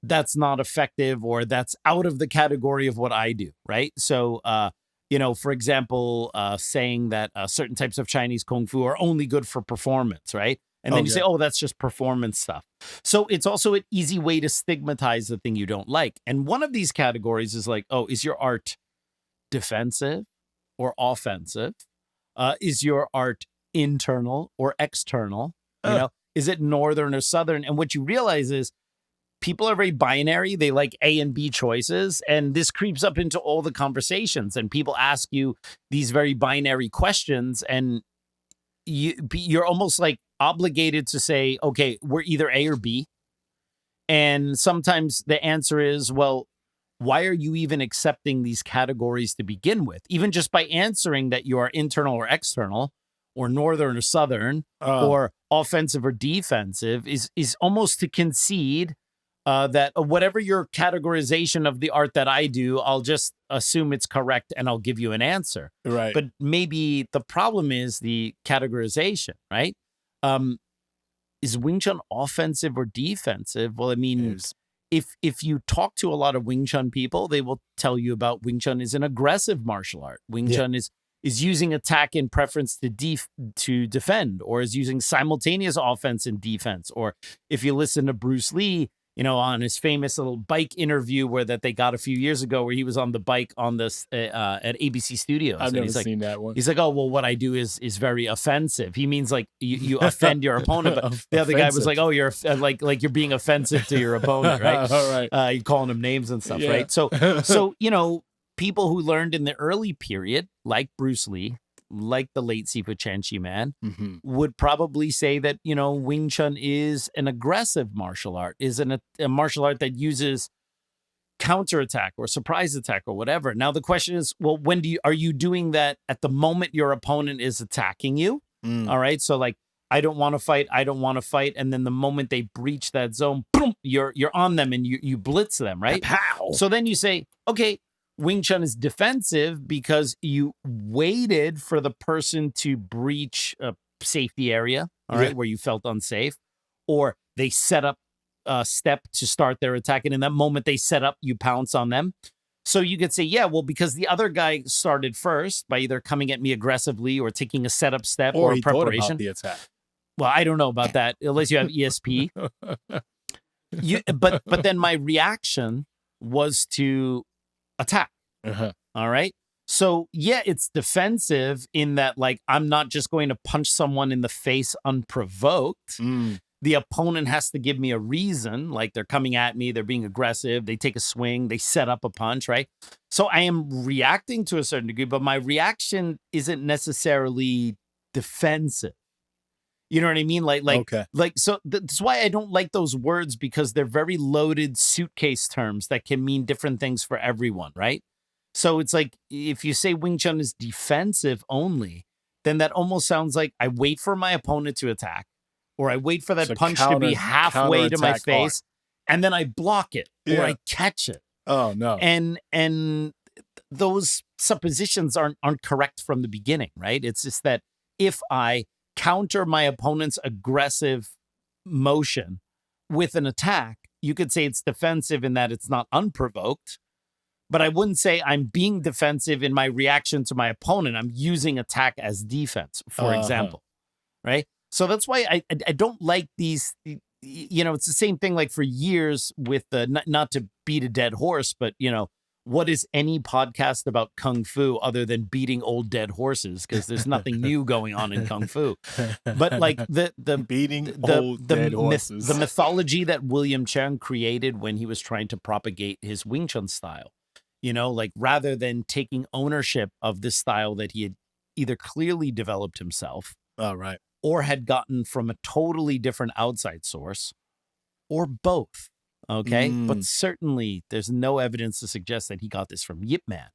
[SPEAKER 3] that's not effective or that's out of the category of what I do, right? So, for example, saying that certain types of Chinese Kung Fu are only good for performance, right? And then you say, oh, that's just performance stuff. So it's also an easy way to stigmatize the thing you don't like. And one of these categories is like, oh, is your art defensive or offensive? Is your art internal or external? Is it northern or southern? And what you realize is people are very binary. They like A and B choices. And this creeps up into all the conversations. And people ask you these very binary questions. And you're almost like obligated to say, okay, we're either A or B. And sometimes the answer is, well, why are you even accepting these categories to begin with? Even just by answering that you are internal or external, or northern or southern, or offensive or defensive, is almost to concede that whatever your categorization of the art that I do, I'll just assume it's correct and I'll give you an answer.
[SPEAKER 1] Right.
[SPEAKER 3] But maybe the problem is the categorization, right? Is Wing Chun offensive or defensive? Well, I mean, if you talk to a lot of Wing Chun people, they will tell you about Wing Chun is an aggressive martial art. Wing Chun is using attack in preference to defend, or is using simultaneous offense and defense. Or if you listen to Bruce Lee, on his famous little bike interview that they got a few years ago, where he was on the bike on this at ABC Studios.
[SPEAKER 1] I've never seen that one.
[SPEAKER 3] He's like, oh, well, what I do is very offensive. He means like you offend your opponent. But the other guy was like, oh, you're like you're being offensive to your opponent, right?
[SPEAKER 1] All right.
[SPEAKER 3] You're calling him names and stuff, right? So people who learned in the early period, like Bruce Lee, like the late Sifu Chen Man, would probably say that, Wing Chun is an aggressive martial art, is a martial art that uses counterattack or surprise attack or whatever. Now, the question is, well, are you doing that at the moment your opponent is attacking you? All right. So like, I don't want to fight. And then the moment they breach that zone, boom, you're on them and you blitz them, right?
[SPEAKER 1] Pow.
[SPEAKER 3] So then you say, okay, Wing Chun is defensive because you waited for the person to breach a safety area, all right, where you felt unsafe, or they set up a step to start their attack. And in that moment they set up, you pounce on them. So you could say, yeah, well, because the other guy started first by either coming at me aggressively or taking a setup step or a preparation.
[SPEAKER 1] Thought about the attack.
[SPEAKER 3] Well, I don't know about that, unless you have ESP. But then my reaction was to attack. All right. So yeah, it's defensive in that, like, I'm not just going to punch someone in the face unprovoked. The opponent has to give me a reason, like they're coming at me, they're being aggressive, they take a swing, they set up a punch, right? So I am reacting to a certain degree, but my reaction isn't necessarily defensive. You know what I mean?
[SPEAKER 1] Okay.
[SPEAKER 3] So that's why I don't like those words, because they're very loaded suitcase terms that can mean different things for everyone, right? So it's like, if you say Wing Chun is defensive only, then that almost sounds like I wait for my opponent to attack, or I wait for that
[SPEAKER 1] So
[SPEAKER 3] punch to be halfway to my
[SPEAKER 1] counterattack
[SPEAKER 3] face, and then I block it, or I catch it.
[SPEAKER 1] Oh no.
[SPEAKER 3] And those suppositions aren't correct from the beginning, right? It's just that if I counter my opponent's aggressive motion with an attack, you could say it's defensive in that it's not unprovoked, but I wouldn't say I'm being defensive in my reaction to my opponent. I'm using attack as defense, for example, right? So that's why I don't like these, it's the same thing like for years with the, not to beat a dead horse, but what is any podcast about Kung Fu other than beating old dead horses? Because there's nothing new going on in Kung Fu. But like the
[SPEAKER 1] beating old dead horses.
[SPEAKER 3] The mythology that William Chang created when he was trying to propagate his Wing Chun style, like rather than taking ownership of this style that he had either clearly developed himself,
[SPEAKER 1] right,
[SPEAKER 3] or had gotten from a totally different outside source, or both. Okay. But certainly there's no evidence to suggest that he got this from Yip Man.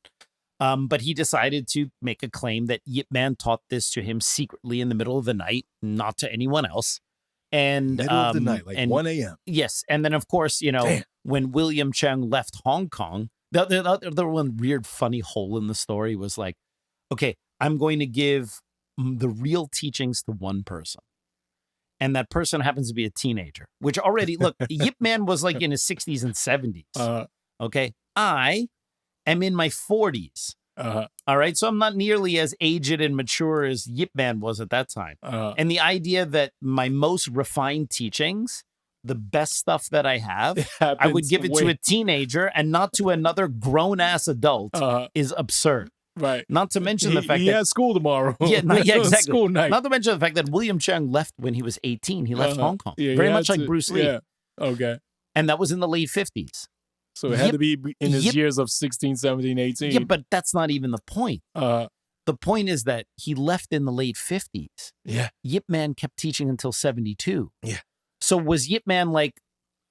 [SPEAKER 3] But he decided to make a claim that Yip Man taught this to him secretly in the middle of the night, not to anyone else. And
[SPEAKER 1] middle of the night, like 1 a.m.
[SPEAKER 3] Yes. And then, of course, when William Chang left Hong Kong, the other one weird, funny hole in the story was like, okay, I'm going to give the real teachings to one person. And that person happens to be a teenager, which already, look, Yip Man was like in his 60s and 70s. Okay. I am in my 40s. All right. So I'm not nearly as aged and mature as Yip Man was at that time. And the idea that my most refined teachings, the best stuff that I have, I would give it to a teenager and not to another grown ass adult is absurd.
[SPEAKER 1] Right.
[SPEAKER 3] Not to mention the fact
[SPEAKER 1] he has school tomorrow.
[SPEAKER 3] Yeah, exactly.
[SPEAKER 1] School night.
[SPEAKER 3] Not to mention the fact that William Chang left when he was 18. He left Hong Kong. Very much like Bruce Lee.
[SPEAKER 1] Yeah. Okay.
[SPEAKER 3] And that was in the late 50s.
[SPEAKER 1] So it had to be in his years of 16, 17, 18.
[SPEAKER 3] Yeah, but that's not even the point. The point is that he left in the late 50s.
[SPEAKER 1] Yeah.
[SPEAKER 3] Yip Man kept teaching until 72.
[SPEAKER 1] Yeah.
[SPEAKER 3] So was Yip Man like,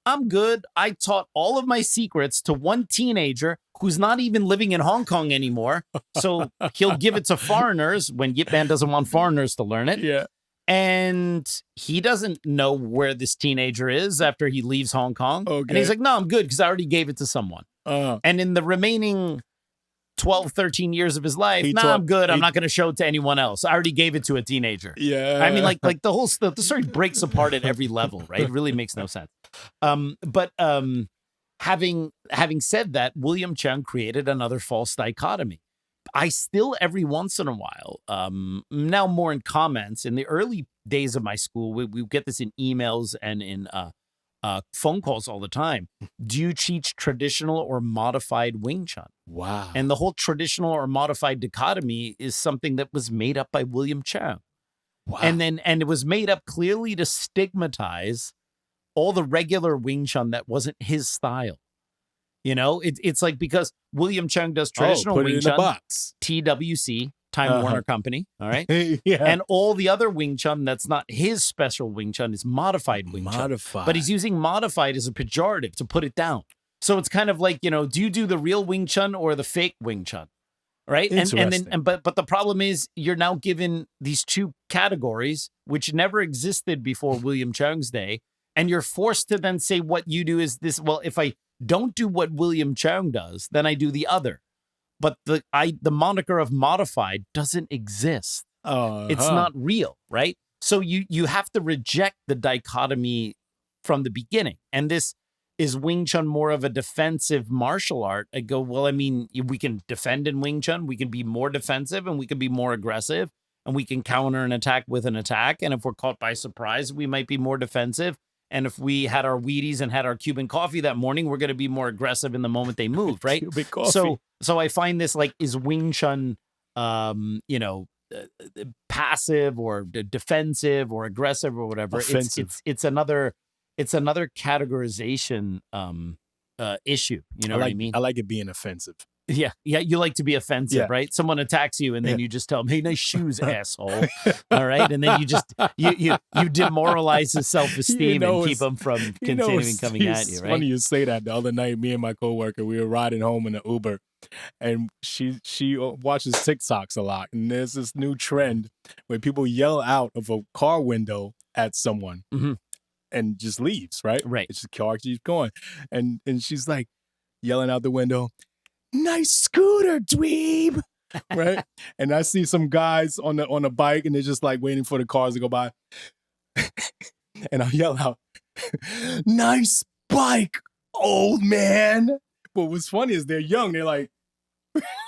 [SPEAKER 3] I'm good. I taught all of my secrets to one teenager who's not even living in Hong Kong anymore. So he'll give it to foreigners when Yip Man doesn't want foreigners to learn it.
[SPEAKER 1] Yeah.
[SPEAKER 3] And he doesn't know where this teenager is after he leaves Hong Kong.
[SPEAKER 1] Okay.
[SPEAKER 3] And he's like, no, I'm good because I already gave it to someone. And in the remaining 12, 13 years of his life, I'm good. I'm not going to show it to anyone else. I already gave it to a teenager.
[SPEAKER 1] Yeah.
[SPEAKER 3] I mean, like the whole stuff, the story breaks apart at every level, right? It really makes no sense. But having said that, William Chang created another false dichotomy. I still, every once in a while, now more in comments, in the early days of my school, we get this in emails and in phone calls all the time. Do you teach traditional or modified Wing Chun?
[SPEAKER 1] Wow.
[SPEAKER 3] And the whole traditional or modified dichotomy is something that was made up by William Chang.
[SPEAKER 1] Wow.
[SPEAKER 3] And it was made up clearly to stigmatize all the regular Wing Chun that wasn't his style. It's like, because William Chang does traditional
[SPEAKER 1] put
[SPEAKER 3] Wing
[SPEAKER 1] it in
[SPEAKER 3] Chun,
[SPEAKER 1] a box.
[SPEAKER 3] TWC, Time Warner Company, all right?
[SPEAKER 1] Yeah.
[SPEAKER 3] And all the other Wing Chun that's not his special Wing Chun is modified Wing Chun.
[SPEAKER 1] Modified.
[SPEAKER 3] But he's using modified as a pejorative to put it down. So it's kind of like, do you do the real Wing Chun or the fake Wing Chun? Right? But the problem is you're now given these two categories, which never existed before William Chang's day. And you're forced to then say what you do is this. Well, if I don't do what William Chang does, then I do the other. But the moniker of modified doesn't exist. It's not real, right? So you have to reject the dichotomy from the beginning. And this is Wing Chun more of a defensive martial art. I go, well, I mean, we can defend in Wing Chun. We can be more defensive and we can be more aggressive and we can counter an attack with an attack. And if we're caught by surprise, we might be more defensive. And if we had our Wheaties and had our Cuban coffee that morning, we're going to be more aggressive in the moment they move, right?
[SPEAKER 1] Cuban coffee.
[SPEAKER 3] So I find this like, is Wing Chun, passive or defensive or aggressive or whatever?
[SPEAKER 1] Offensive.
[SPEAKER 3] It's another categorization issue. You know what I mean?
[SPEAKER 1] I like it being offensive.
[SPEAKER 3] Yeah, you like to be offensive,
[SPEAKER 1] Yeah.
[SPEAKER 3] right? Someone attacks you, and then you just tell them, "Hey, nice shoes, asshole." All right, and then you just you demoralize his self-esteem and keep him from continuing coming at you,
[SPEAKER 1] It's
[SPEAKER 3] right?
[SPEAKER 1] funny you say that. The other night, me and my coworker, we were riding home in an Uber, and she watches TikToks a lot, and there's this new trend where people yell out of a car window at someone and just leaves, right?
[SPEAKER 3] Right.
[SPEAKER 1] It's just car keeps going, and she's like yelling out the window, "Nice scooter, dweeb!" Right? And I see some guys on the bike, and they're just like waiting for the cars to go by, and I yell out, "Nice bike, old man!" But what's funny is they're young. They're like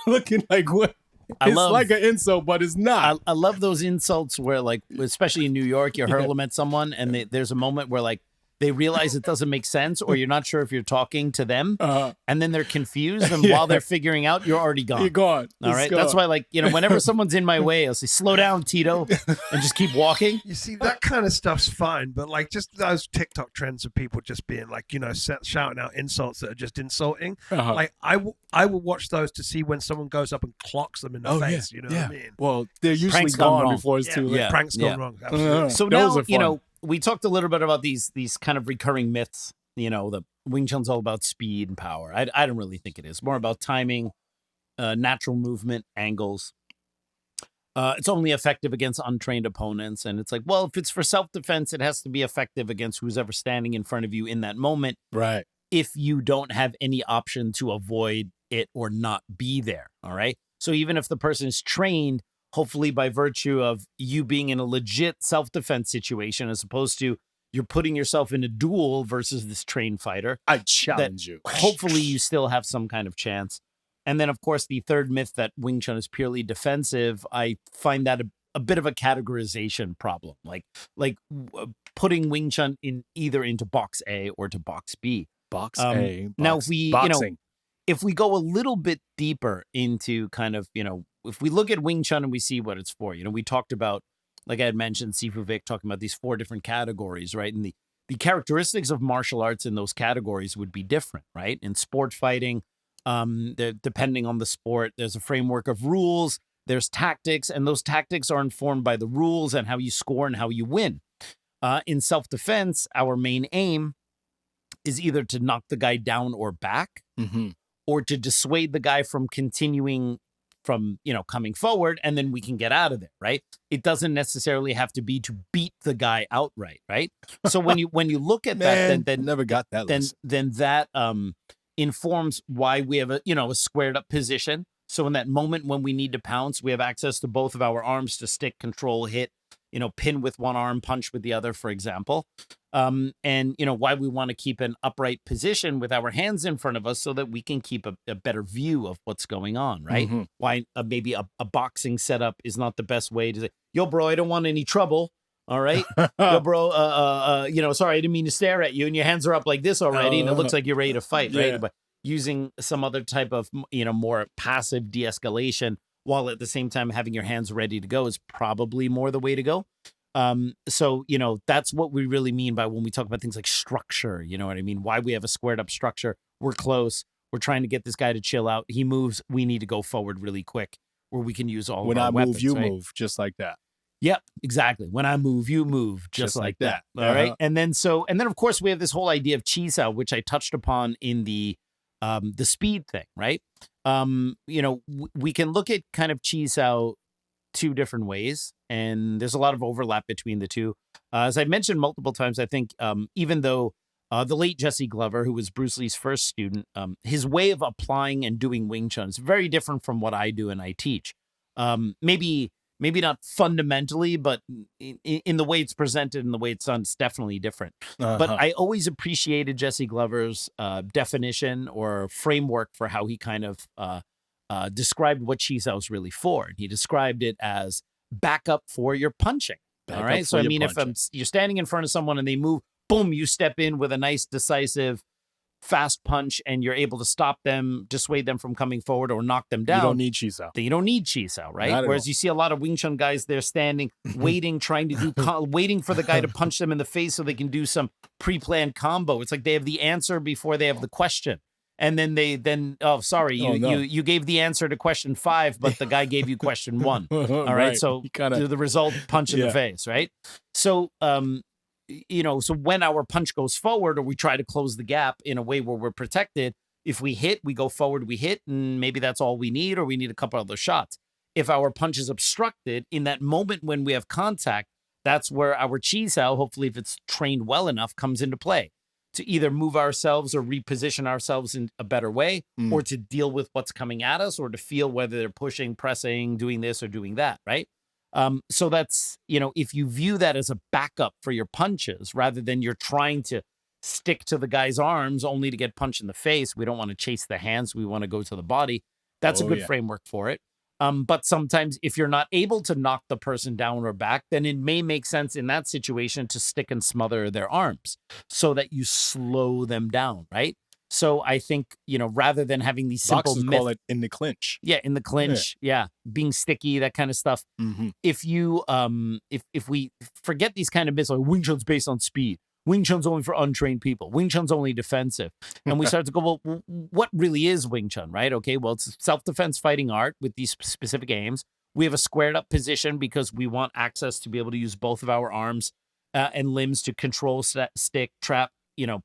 [SPEAKER 1] looking like what? It's like an insult, but it's not.
[SPEAKER 3] I love those insults where, like, especially in New York, you hurl them at someone, and there's a moment where, like, they realize it doesn't make sense, or you're not sure if you're talking to them, and then they're confused, and while they're figuring out, you're already gone.
[SPEAKER 1] You're gone.
[SPEAKER 3] All right? That's why, like, whenever someone's in my way, I'll say, "Slow down, Tito," and just keep walking.
[SPEAKER 4] You see, that kind of stuff's fine, but like just those TikTok trends of people just being like, shouting out insults that are just insulting. Like I will watch those to see when someone goes up and clocks them in the face. You know what I mean?
[SPEAKER 1] Well, they're usually
[SPEAKER 3] Prank's gone
[SPEAKER 1] gone
[SPEAKER 3] wrong.
[SPEAKER 1] before it's too late.
[SPEAKER 4] Pranks gone wrong. Absolutely.
[SPEAKER 3] So
[SPEAKER 1] Those
[SPEAKER 3] now,
[SPEAKER 1] are fun.
[SPEAKER 3] we talked a little bit about these kind of recurring myths. The Wing Chun's all about speed and power. I don't really think it is. More about timing, natural movement, angles. It's only effective against untrained opponents. And it's like, well, if it's for self-defense, it has to be effective against who's ever standing in front of you in that moment.
[SPEAKER 1] Right.
[SPEAKER 3] If you don't have any option to avoid it or not be there. All right. So even if the person is trained, hopefully by virtue of you being in a legit self-defense situation, as opposed to you're putting yourself in a duel versus this trained fighter,
[SPEAKER 1] I challenge you.
[SPEAKER 3] hopefully you still have some kind of chance. And then, of course, the third myth that Wing Chun is purely defensive, I find that a bit of a categorization problem, like putting Wing Chun in either into box A or to box B.
[SPEAKER 1] Box A.
[SPEAKER 3] Now, if we,
[SPEAKER 1] boxing.
[SPEAKER 3] if we go a little bit deeper into kind of, if we look at Wing Chun and we see what it's for, we talked about, like I had mentioned, Sifu Vic talking about these 4 different categories, right? And the characteristics of martial arts in those categories would be different, right? In sport fighting, depending on the sport, there's a framework of rules, there's tactics, and those tactics are informed by the rules and how you score and how you win. In self-defense, our main aim is either to knock the guy down or back, or to dissuade the guy from continuing from, coming forward, and then we can get out of there, right? It doesn't necessarily have to be to beat the guy outright, right? So when you look at that, then
[SPEAKER 1] never got that.
[SPEAKER 3] Then that informs why we have a squared up position. So in that moment when we need to pounce, we have access to both of our arms to stick, control, hit, pin with one arm, punch with the other, for example. And why we want to keep an upright position with our hands in front of us so that we can keep a better view of what's going on, right? Why maybe a boxing setup is not the best way to say, "Yo, bro, I don't want any trouble." All right. Yo, bro, sorry, I didn't mean to stare at you. And your hands are up like this already. And it looks like you're ready to fight, right?
[SPEAKER 1] Yeah.
[SPEAKER 3] But using some other type of, more passive de-escalation while at the same time having your hands ready to go is probably more the way to go. So, that's what we really mean by when we talk about things like structure, you know what I mean? Why we have a squared up structure. We're close. We're trying to get this guy to chill out. He moves. We need to go forward really quick where we can use all
[SPEAKER 1] when
[SPEAKER 3] of our
[SPEAKER 1] I
[SPEAKER 3] weapons,
[SPEAKER 1] move, you
[SPEAKER 3] right?
[SPEAKER 1] move, just like that.
[SPEAKER 3] Yep, exactly. When I move, you move, just like that. All right. And then of course we have this whole idea of Chiu, which I touched upon in the speed thing, right? We can look at kind of Chiu 2 different ways, and there's a lot of overlap between the two. As I mentioned multiple times, I think even though the late Jesse Glover, who was Bruce Lee's first student, his way of applying and doing Wing Chun is very different from what I do and I teach. Maybe not fundamentally, but in the way it's presented and the way it's done, it's definitely different. But I always appreciated Jesse Glover's definition or framework for how he kind of described what Chiu is really for. And he described it as backup for your punching. All right. So, I mean, if you're standing in front of someone and they move, boom, you step in with a nice, decisive, fast punch and you're able to stop them, dissuade them from coming forward or knock them down.
[SPEAKER 1] You don't need Chiu.
[SPEAKER 3] Then you don't need Chiu, right? Whereas you see a lot of Wing Chun guys, they're standing, waiting, trying to do, waiting for the guy to punch them in the face so they can do some pre-planned combo. It's like they have the answer before they have the question. And then oh, sorry, you gave the answer to question 5, but the guy gave you question 1. All right. So the result, punch in the face, right? So so when our punch goes forward or we try to close the gap in a way where we're protected, if we hit, we go forward, we hit, and maybe that's all we need, or we need a couple other shots. If our punch is obstructed, in that moment when we have contact, that's where our chi sao, hopefully if it's trained well enough, comes into play to either move ourselves or reposition ourselves in a better way, or to deal with what's coming at us, or to feel whether they're pushing, pressing, doing this or doing that, right? So that's, if you view that as a backup for your punches, rather than you're trying to stick to the guy's arms only to get punched in the face, we don't want to chase the hands, we want to go to the body. That's a good framework for it. But sometimes if you're not able to knock the person down or back, then it may make sense in that situation to stick and smother their arms so that you slow them down, right? So I think, rather than having these simple
[SPEAKER 1] Boxers call it in the clinch.
[SPEAKER 3] Yeah, in the clinch. Yeah. Being sticky, that kind of stuff. If you, if we forget these kind of myths, like Wing Chun's based on speed, Wing Chun's only for untrained people, Wing Chun's only defensive. And we start to go, well, what really is Wing Chun, right? Okay, well, it's self-defense fighting art with these specific aims. We have a squared up position because we want access to be able to use both of our arms and limbs to control, stick, trap,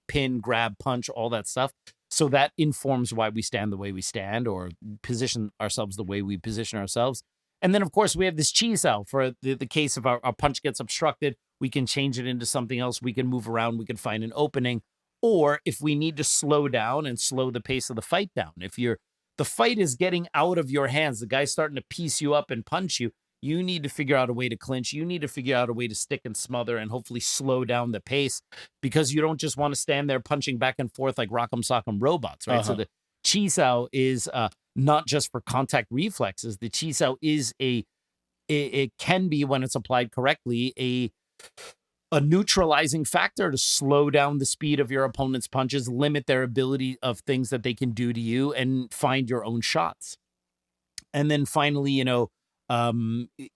[SPEAKER 3] pin, grab, punch, all that stuff. So that informs why we stand the way we stand or position ourselves the way we position ourselves. And then, of course, we have this chi sao for the case of our punch gets obstructed. We can change it into something else. We can move around. We can find an opening. Or if we need to slow down and slow the pace of the fight down, if the fight is getting out of your hands, the guy's starting to piece you up and punch you, you need to figure out a way to clinch. You need to figure out a way to stick and smother and hopefully slow down the pace, because you don't just want to stand there punching back and forth like rock'em sock'em robots, right? So the chi sao is not just for contact reflexes. The chi sao is it can be, when it's applied correctly, a neutralizing factor to slow down the speed of your opponent's punches, limit their ability of things that they can do to you, and find your own shots. And then finally,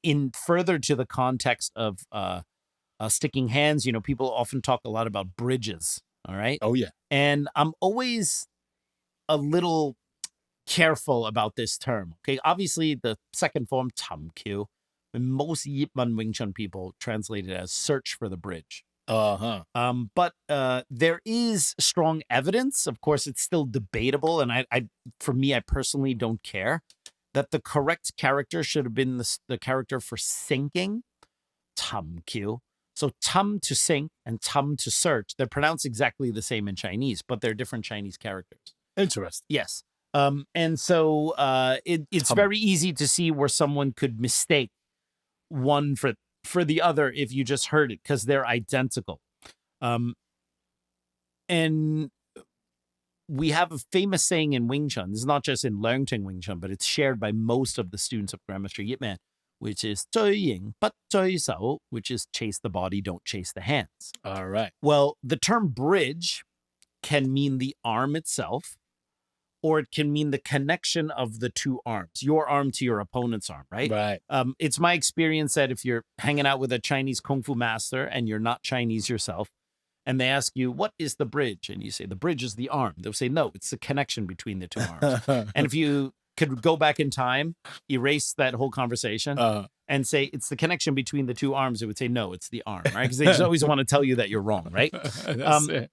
[SPEAKER 3] in further to the context of sticking hands, people often talk a lot about bridges. All right.
[SPEAKER 1] Oh, yeah.
[SPEAKER 3] And I'm always a little careful about this term. Okay. Obviously, the second form, tam kyu, most Yip Man Wing Chun people translate it as search for the bridge. But there is strong evidence. Of course, it's still debatable. And for me, I personally don't care, that the correct character should have been the character for sinking, tam kyu. So tam to sink and tam to search, they're pronounced exactly the same in Chinese, but they're different Chinese characters.
[SPEAKER 1] Interesting.
[SPEAKER 3] Yes. And so it's very easy to see where someone could mistake one for the other if you just heard it, because they're identical. And we have a famous saying in Wing Chun. This is not just in Learning Wing Chun, but it's shared by most of the students of Grandmaster Yip Man, which is 追形不追手, which is chase the body, don't chase the hands.
[SPEAKER 1] All right.
[SPEAKER 3] Well, the term bridge can mean the arm itself, or it can mean the connection of the two arms, your arm to your opponent's arm, right?
[SPEAKER 1] Right.
[SPEAKER 3] It's my experience that if you're hanging out with a Chinese Kung Fu master and you're not Chinese yourself, and they ask you, what is the bridge? And you say, the bridge is the arm. They'll say, no, it's the connection between the two arms. And if you could go back in time, erase that whole conversation, and say, it's the connection between the two arms, it would say, no, it's the arm, right? Because they just always want to tell you that you're wrong, right?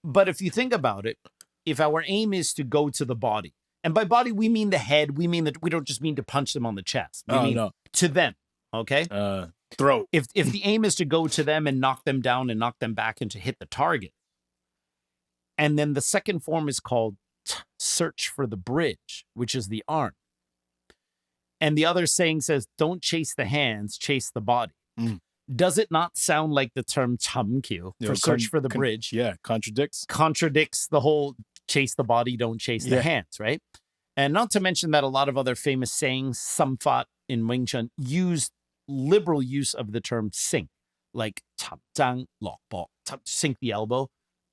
[SPEAKER 3] But if you think about it, if our aim is to go to the body, and by body, we mean the head, we mean that we don't just mean to punch them on the chest. We mean to them, okay?
[SPEAKER 1] Throat.
[SPEAKER 3] If the aim is to go to them and knock them down and knock them back and to hit the target, and then the second form is called search for the bridge, which is the arm. And the other saying says, don't chase the hands, chase the body. Does it not sound like the term 참교 for search for the bridge?
[SPEAKER 1] Yeah, contradicts
[SPEAKER 3] the whole chase the body, don't chase the hands, right? And not to mention that a lot of other famous sayings, samfat in Wing Chun, use liberal use of the term sink, like tabzang lokbo, sink the elbow,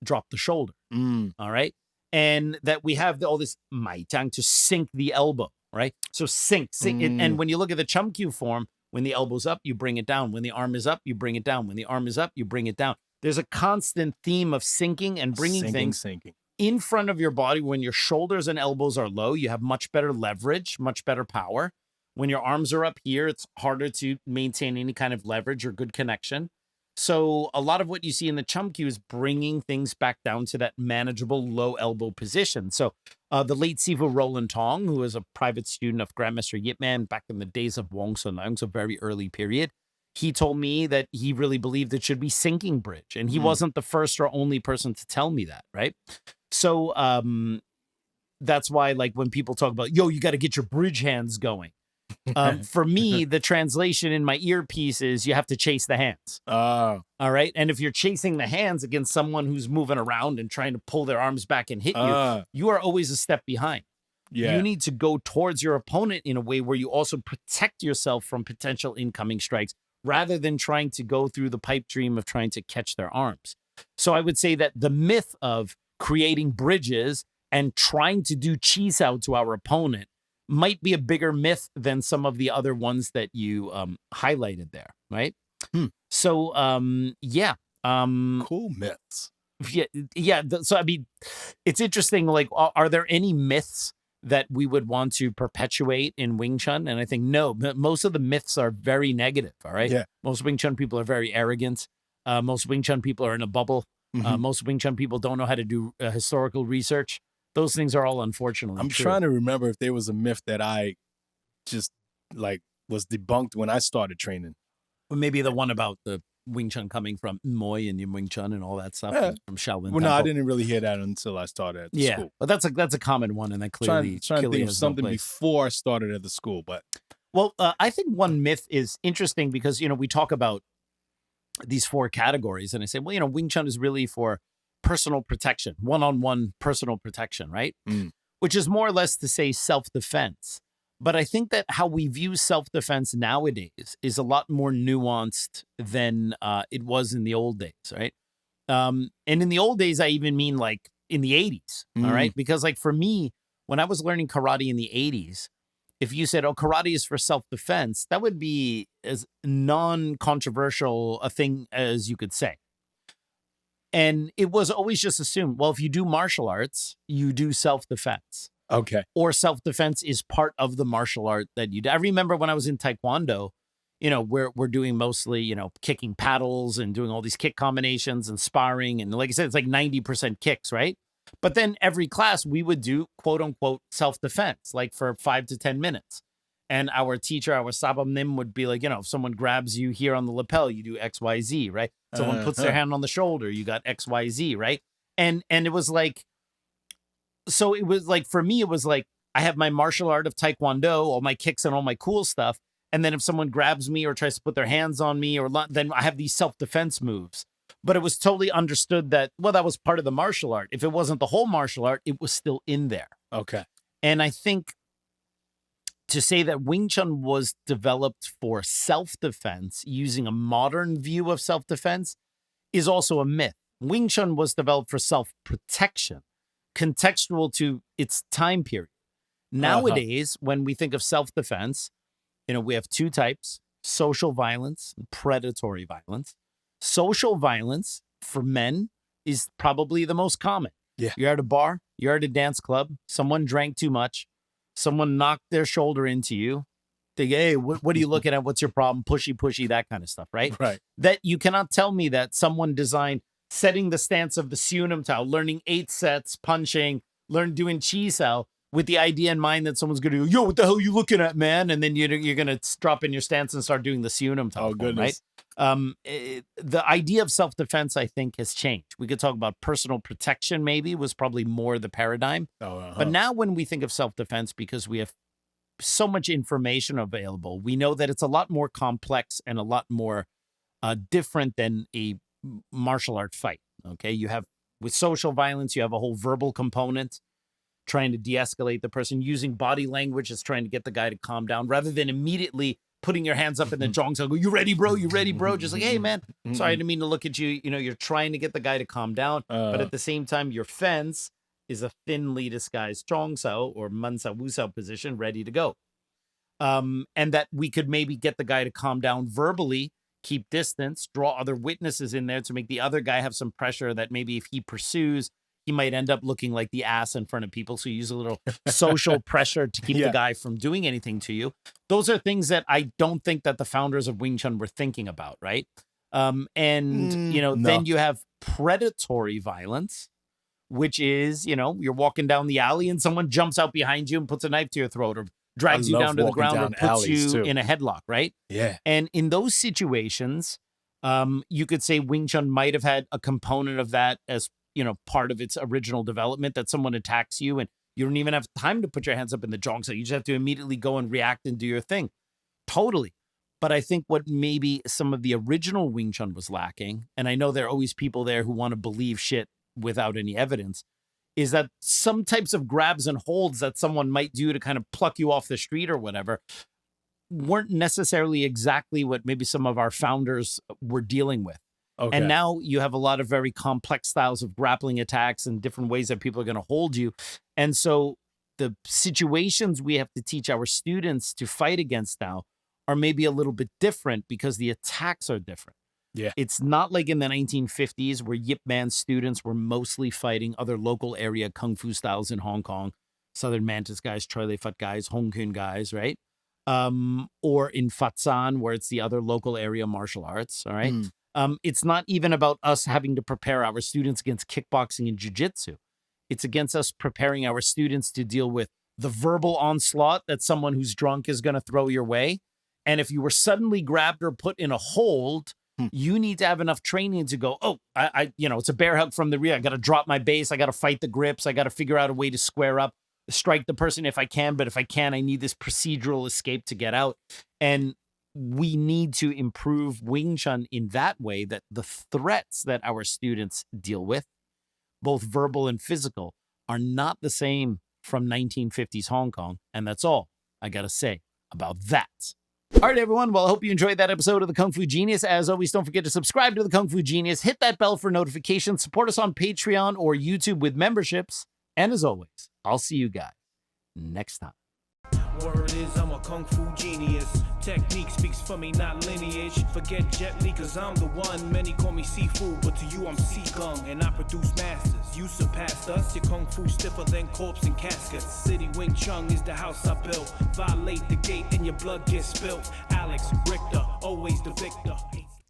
[SPEAKER 3] drop the shoulder. All right. And that we have all this maitang to sink the elbow, right? So sink. And when you look at the chamkyu form, when the elbow's up, you bring it down. When the arm is up, you bring it down. When the arm is up, you bring it down. There's a constant theme of sinking and bringing things. in front of your body, when your shoulders and elbows are low, you have much better leverage, much better power. When your arms are up here, it's harder to maintain any kind of leverage or good connection. So a lot of what you see in the Chum Kiu is bringing things back down to that manageable low elbow position. So the late Sifu Roland Tong, who was a private student of Grandmaster Yip Man back in the days of Wong Sun Leung, so very early period, he told me that he really believed it should be sinking bridge. And he wasn't the first or only person to tell me that, right? So that's why, like, when people talk about, yo, you got to get your bridge hands going. For me, the translation in my earpiece is you have to chase the hands. All right. And if you're chasing the hands against someone who's moving around and trying to pull their arms back and hit you, you are always a step behind. Yeah. You need to go towards your opponent in a way where you also protect yourself from potential incoming strikes rather than trying to go through the pipe dream of trying to catch their arms. So I would say that the myth of creating bridges and trying to do cheese out to our opponent might be a bigger myth than some of the other ones that you highlighted there, right? So,
[SPEAKER 1] cool myths.
[SPEAKER 3] So, I mean, it's interesting. Like, are there any myths that we would want to perpetuate in Wing Chun? And I think no. Most of the myths are very negative. All right. Yeah. Most Wing Chun people are very arrogant. Most Wing Chun people are in a bubble. Most Wing Chun people don't know how to do historical research. Those things are all unfortunately
[SPEAKER 1] I'm
[SPEAKER 3] true.
[SPEAKER 1] trying to remember if there was a myth that I just like was debunked when I started training.
[SPEAKER 3] Or maybe the one about the Wing Chun coming from Moy and Wing Chun and all that stuff from Shaolin.
[SPEAKER 1] Well, no, I didn't really hear that until I started at the school.
[SPEAKER 3] But that's a common one, and that clearly
[SPEAKER 1] trying to think of something before I started at the school. But
[SPEAKER 3] I think one myth is interesting because we talk about these 4 categories, and I say, well, Wing Chun is really for personal protection, one-on-one personal protection, right? Which is more or less to say self-defense. But I think that how we view self-defense nowadays is a lot more nuanced than it was in the old days, right? And in the old days, I even mean like in the 80s, all right? Because like for me, when I was learning karate in the 80s, if you said, oh, karate is for self-defense, that would be as non-controversial a thing as you could say. And it was always just assumed, well, if you do martial arts, you do self-defense.
[SPEAKER 1] Okay.
[SPEAKER 3] Or self-defense is part of the martial art that you do. I remember when I was in Taekwondo, we're doing mostly, kicking paddles and doing all these kick combinations and sparring. And like I said, it's like 90% kicks, right? But then every class we would do quote unquote self-defense, like for 5 to 10 minutes. And our teacher, our Sabam Nim would be like, if someone grabs you here on the lapel, you do X, Y, Z, right? Someone puts their hand on the shoulder, you got X, Y, Z, right? And it was like, so it was like, for me, it was like, I have my martial art of Taekwondo, all my kicks and all my cool stuff. And then if someone grabs me or tries to put their hands on me, then I have these self-defense moves. But it was totally understood that, well, that was part of the martial art. If it wasn't the whole martial art, it was still in there.
[SPEAKER 1] Okay.
[SPEAKER 3] And I think to say that Wing Chun was developed for self-defense using a modern view of self-defense is also a myth. Wing Chun was developed for self-protection, contextual to its time period. Nowadays, when we think of self-defense, we have 2 types, social violence and predatory violence. Social violence for men is probably the most common.
[SPEAKER 1] Yeah.
[SPEAKER 3] You're at a bar, you're at a dance club, someone drank too much, someone knocked their shoulder into you. Think, hey, what are you looking at? What's your problem? Pushy, that kind of stuff, right?
[SPEAKER 1] Right.
[SPEAKER 3] That you cannot tell me that someone designed setting the stance of the Siunam Tao, learning 8 sets, punching, doing Chi Sao with the idea in mind that someone's going to go, yo, what the hell are you looking at, man? And then you're going to drop in your stance and start doing the Siunam Tao.
[SPEAKER 1] Oh, goodness.
[SPEAKER 3] Right? The idea of self-defense, I think, has changed. We could talk about personal protection, maybe, was probably more the paradigm. But now when we think of self-defense, because we have so much information available, we know that it's a lot more complex and a lot more different than a martial art fight. Okay. You have, with social violence, you have a whole verbal component, trying to de-escalate the person, using body language as trying to get the guy to calm down, rather than immediately putting your hands up in the jong so go, you ready, bro? You ready, bro? Just like, hey, man, sorry, I didn't mean to look at you. You're trying to get the guy to calm down. But at the same time, your fence is a thinly disguised zhong sao or man sao wu sao position ready to go. And that we could maybe get the guy to calm down verbally, keep distance, draw other witnesses in there to make the other guy have some pressure that maybe if he pursues, he might end up looking like the ass in front of people. So you use a little social pressure to keep the guy from doing anything to you. Those are things that I don't think that the founders of Wing Chun were thinking about, right? Then you have predatory violence, which is, you're walking down the alley and someone jumps out behind you and puts a knife to your throat or drags you down to the ground or puts you in a headlock, right?
[SPEAKER 1] Yeah.
[SPEAKER 3] And in those situations, you could say Wing Chun might have had a component of that as, part of its original development, that someone attacks you and you don't even have time to put your hands up in the jaw. So you just have to immediately go and react and do your thing. Totally. But I think what maybe some of the original Wing Chun was lacking, and I know there are always people there who want to believe shit without any evidence, is that some types of grabs and holds that someone might do to kind of pluck you off the street or whatever weren't necessarily exactly what maybe some of our founders were dealing with.
[SPEAKER 1] Okay.
[SPEAKER 3] And now you have a lot of very complex styles of grappling attacks and different ways that people are going to hold you. And so the situations we have to teach our students to fight against now are maybe a little bit different because the attacks are different.
[SPEAKER 1] Yeah.
[SPEAKER 3] It's not like in the 1950s where Yip Man students were mostly fighting other local area kung fu styles in Hong Kong, Southern Mantis guys, Choi Lei Fut guys, Hong Kong guys, right? Or in Fatsan where it's the other local area martial arts, all right? It's not even about us having to prepare our students against kickboxing and jiu-jitsu. It's against us preparing our students to deal with the verbal onslaught that someone who's drunk is going to throw your way. And if you were suddenly grabbed or put in a hold, you need to have enough training to go, it's a bear hug from the rear. I got to drop my base. I got to fight the grips. I got to figure out a way to square up, strike the person if I can. But if I can, I need this procedural escape to get out. And we need to improve Wing Chun in that way, that the threats that our students deal with, both verbal and physical, are not the same from 1950s Hong Kong. And that's all I got to say about that. All right, everyone. Well, I hope you enjoyed that episode of the Kung Fu Genius. As always, don't forget to subscribe to the Kung Fu Genius. Hit that bell for notifications. Support us on Patreon or YouTube with memberships. And as always, I'll see you guys next time.
[SPEAKER 2] Word is I'm a kung fu genius. Technique speaks for me, not lineage. Forget Jet Li, cause I'm the one. Many call me seafood, but to you I'm sea gung. And I produce masters. You surpassed us. Your kung fu stiffer than corpse and caskets. City Wing Chun is the house I built. Violate the gate and your blood gets spilled. Alex, Richter, always the victor.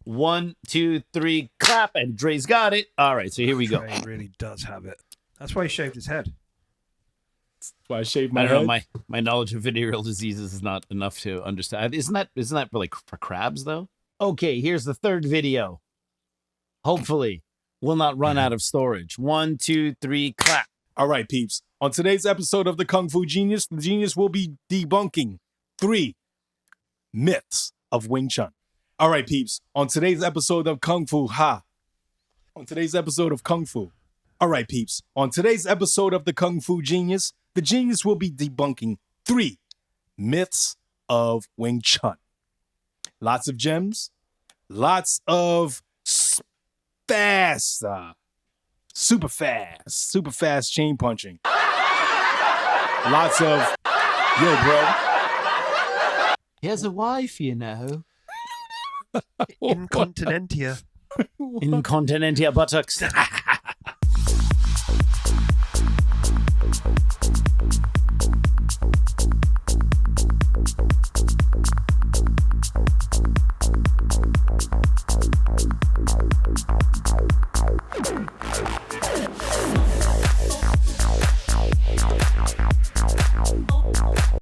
[SPEAKER 3] 1, 2, 3, clap, and Dre's got it. All right, so here we go.
[SPEAKER 4] Dre really does have it. That's why he shaved his head.
[SPEAKER 1] That's why I shaved my
[SPEAKER 3] I
[SPEAKER 1] head.
[SPEAKER 3] don't know, my knowledge of venereal diseases is not enough to understand. Isn't that for like for crabs though? Okay, here's the third video. Hopefully, we'll not run out of storage. 1, 2, 3, clap.
[SPEAKER 1] All right, peeps. On today's episode of the Kung Fu Genius, the genius will be debunking 3 myths of Wing Chun. All right, peeps. On today's episode of Kung Fu, On today's episode of Kung Fu. All right, peeps. On today's episode of the Kung Fu Genius, the genius will be debunking 3 myths of Wing Chun. Lots of gems, lots of fast, super fast chain punching. Lots of, yo, bro.
[SPEAKER 3] He has a wife, you know.
[SPEAKER 4] Incontinentia.
[SPEAKER 3] Incontinentia buttocks.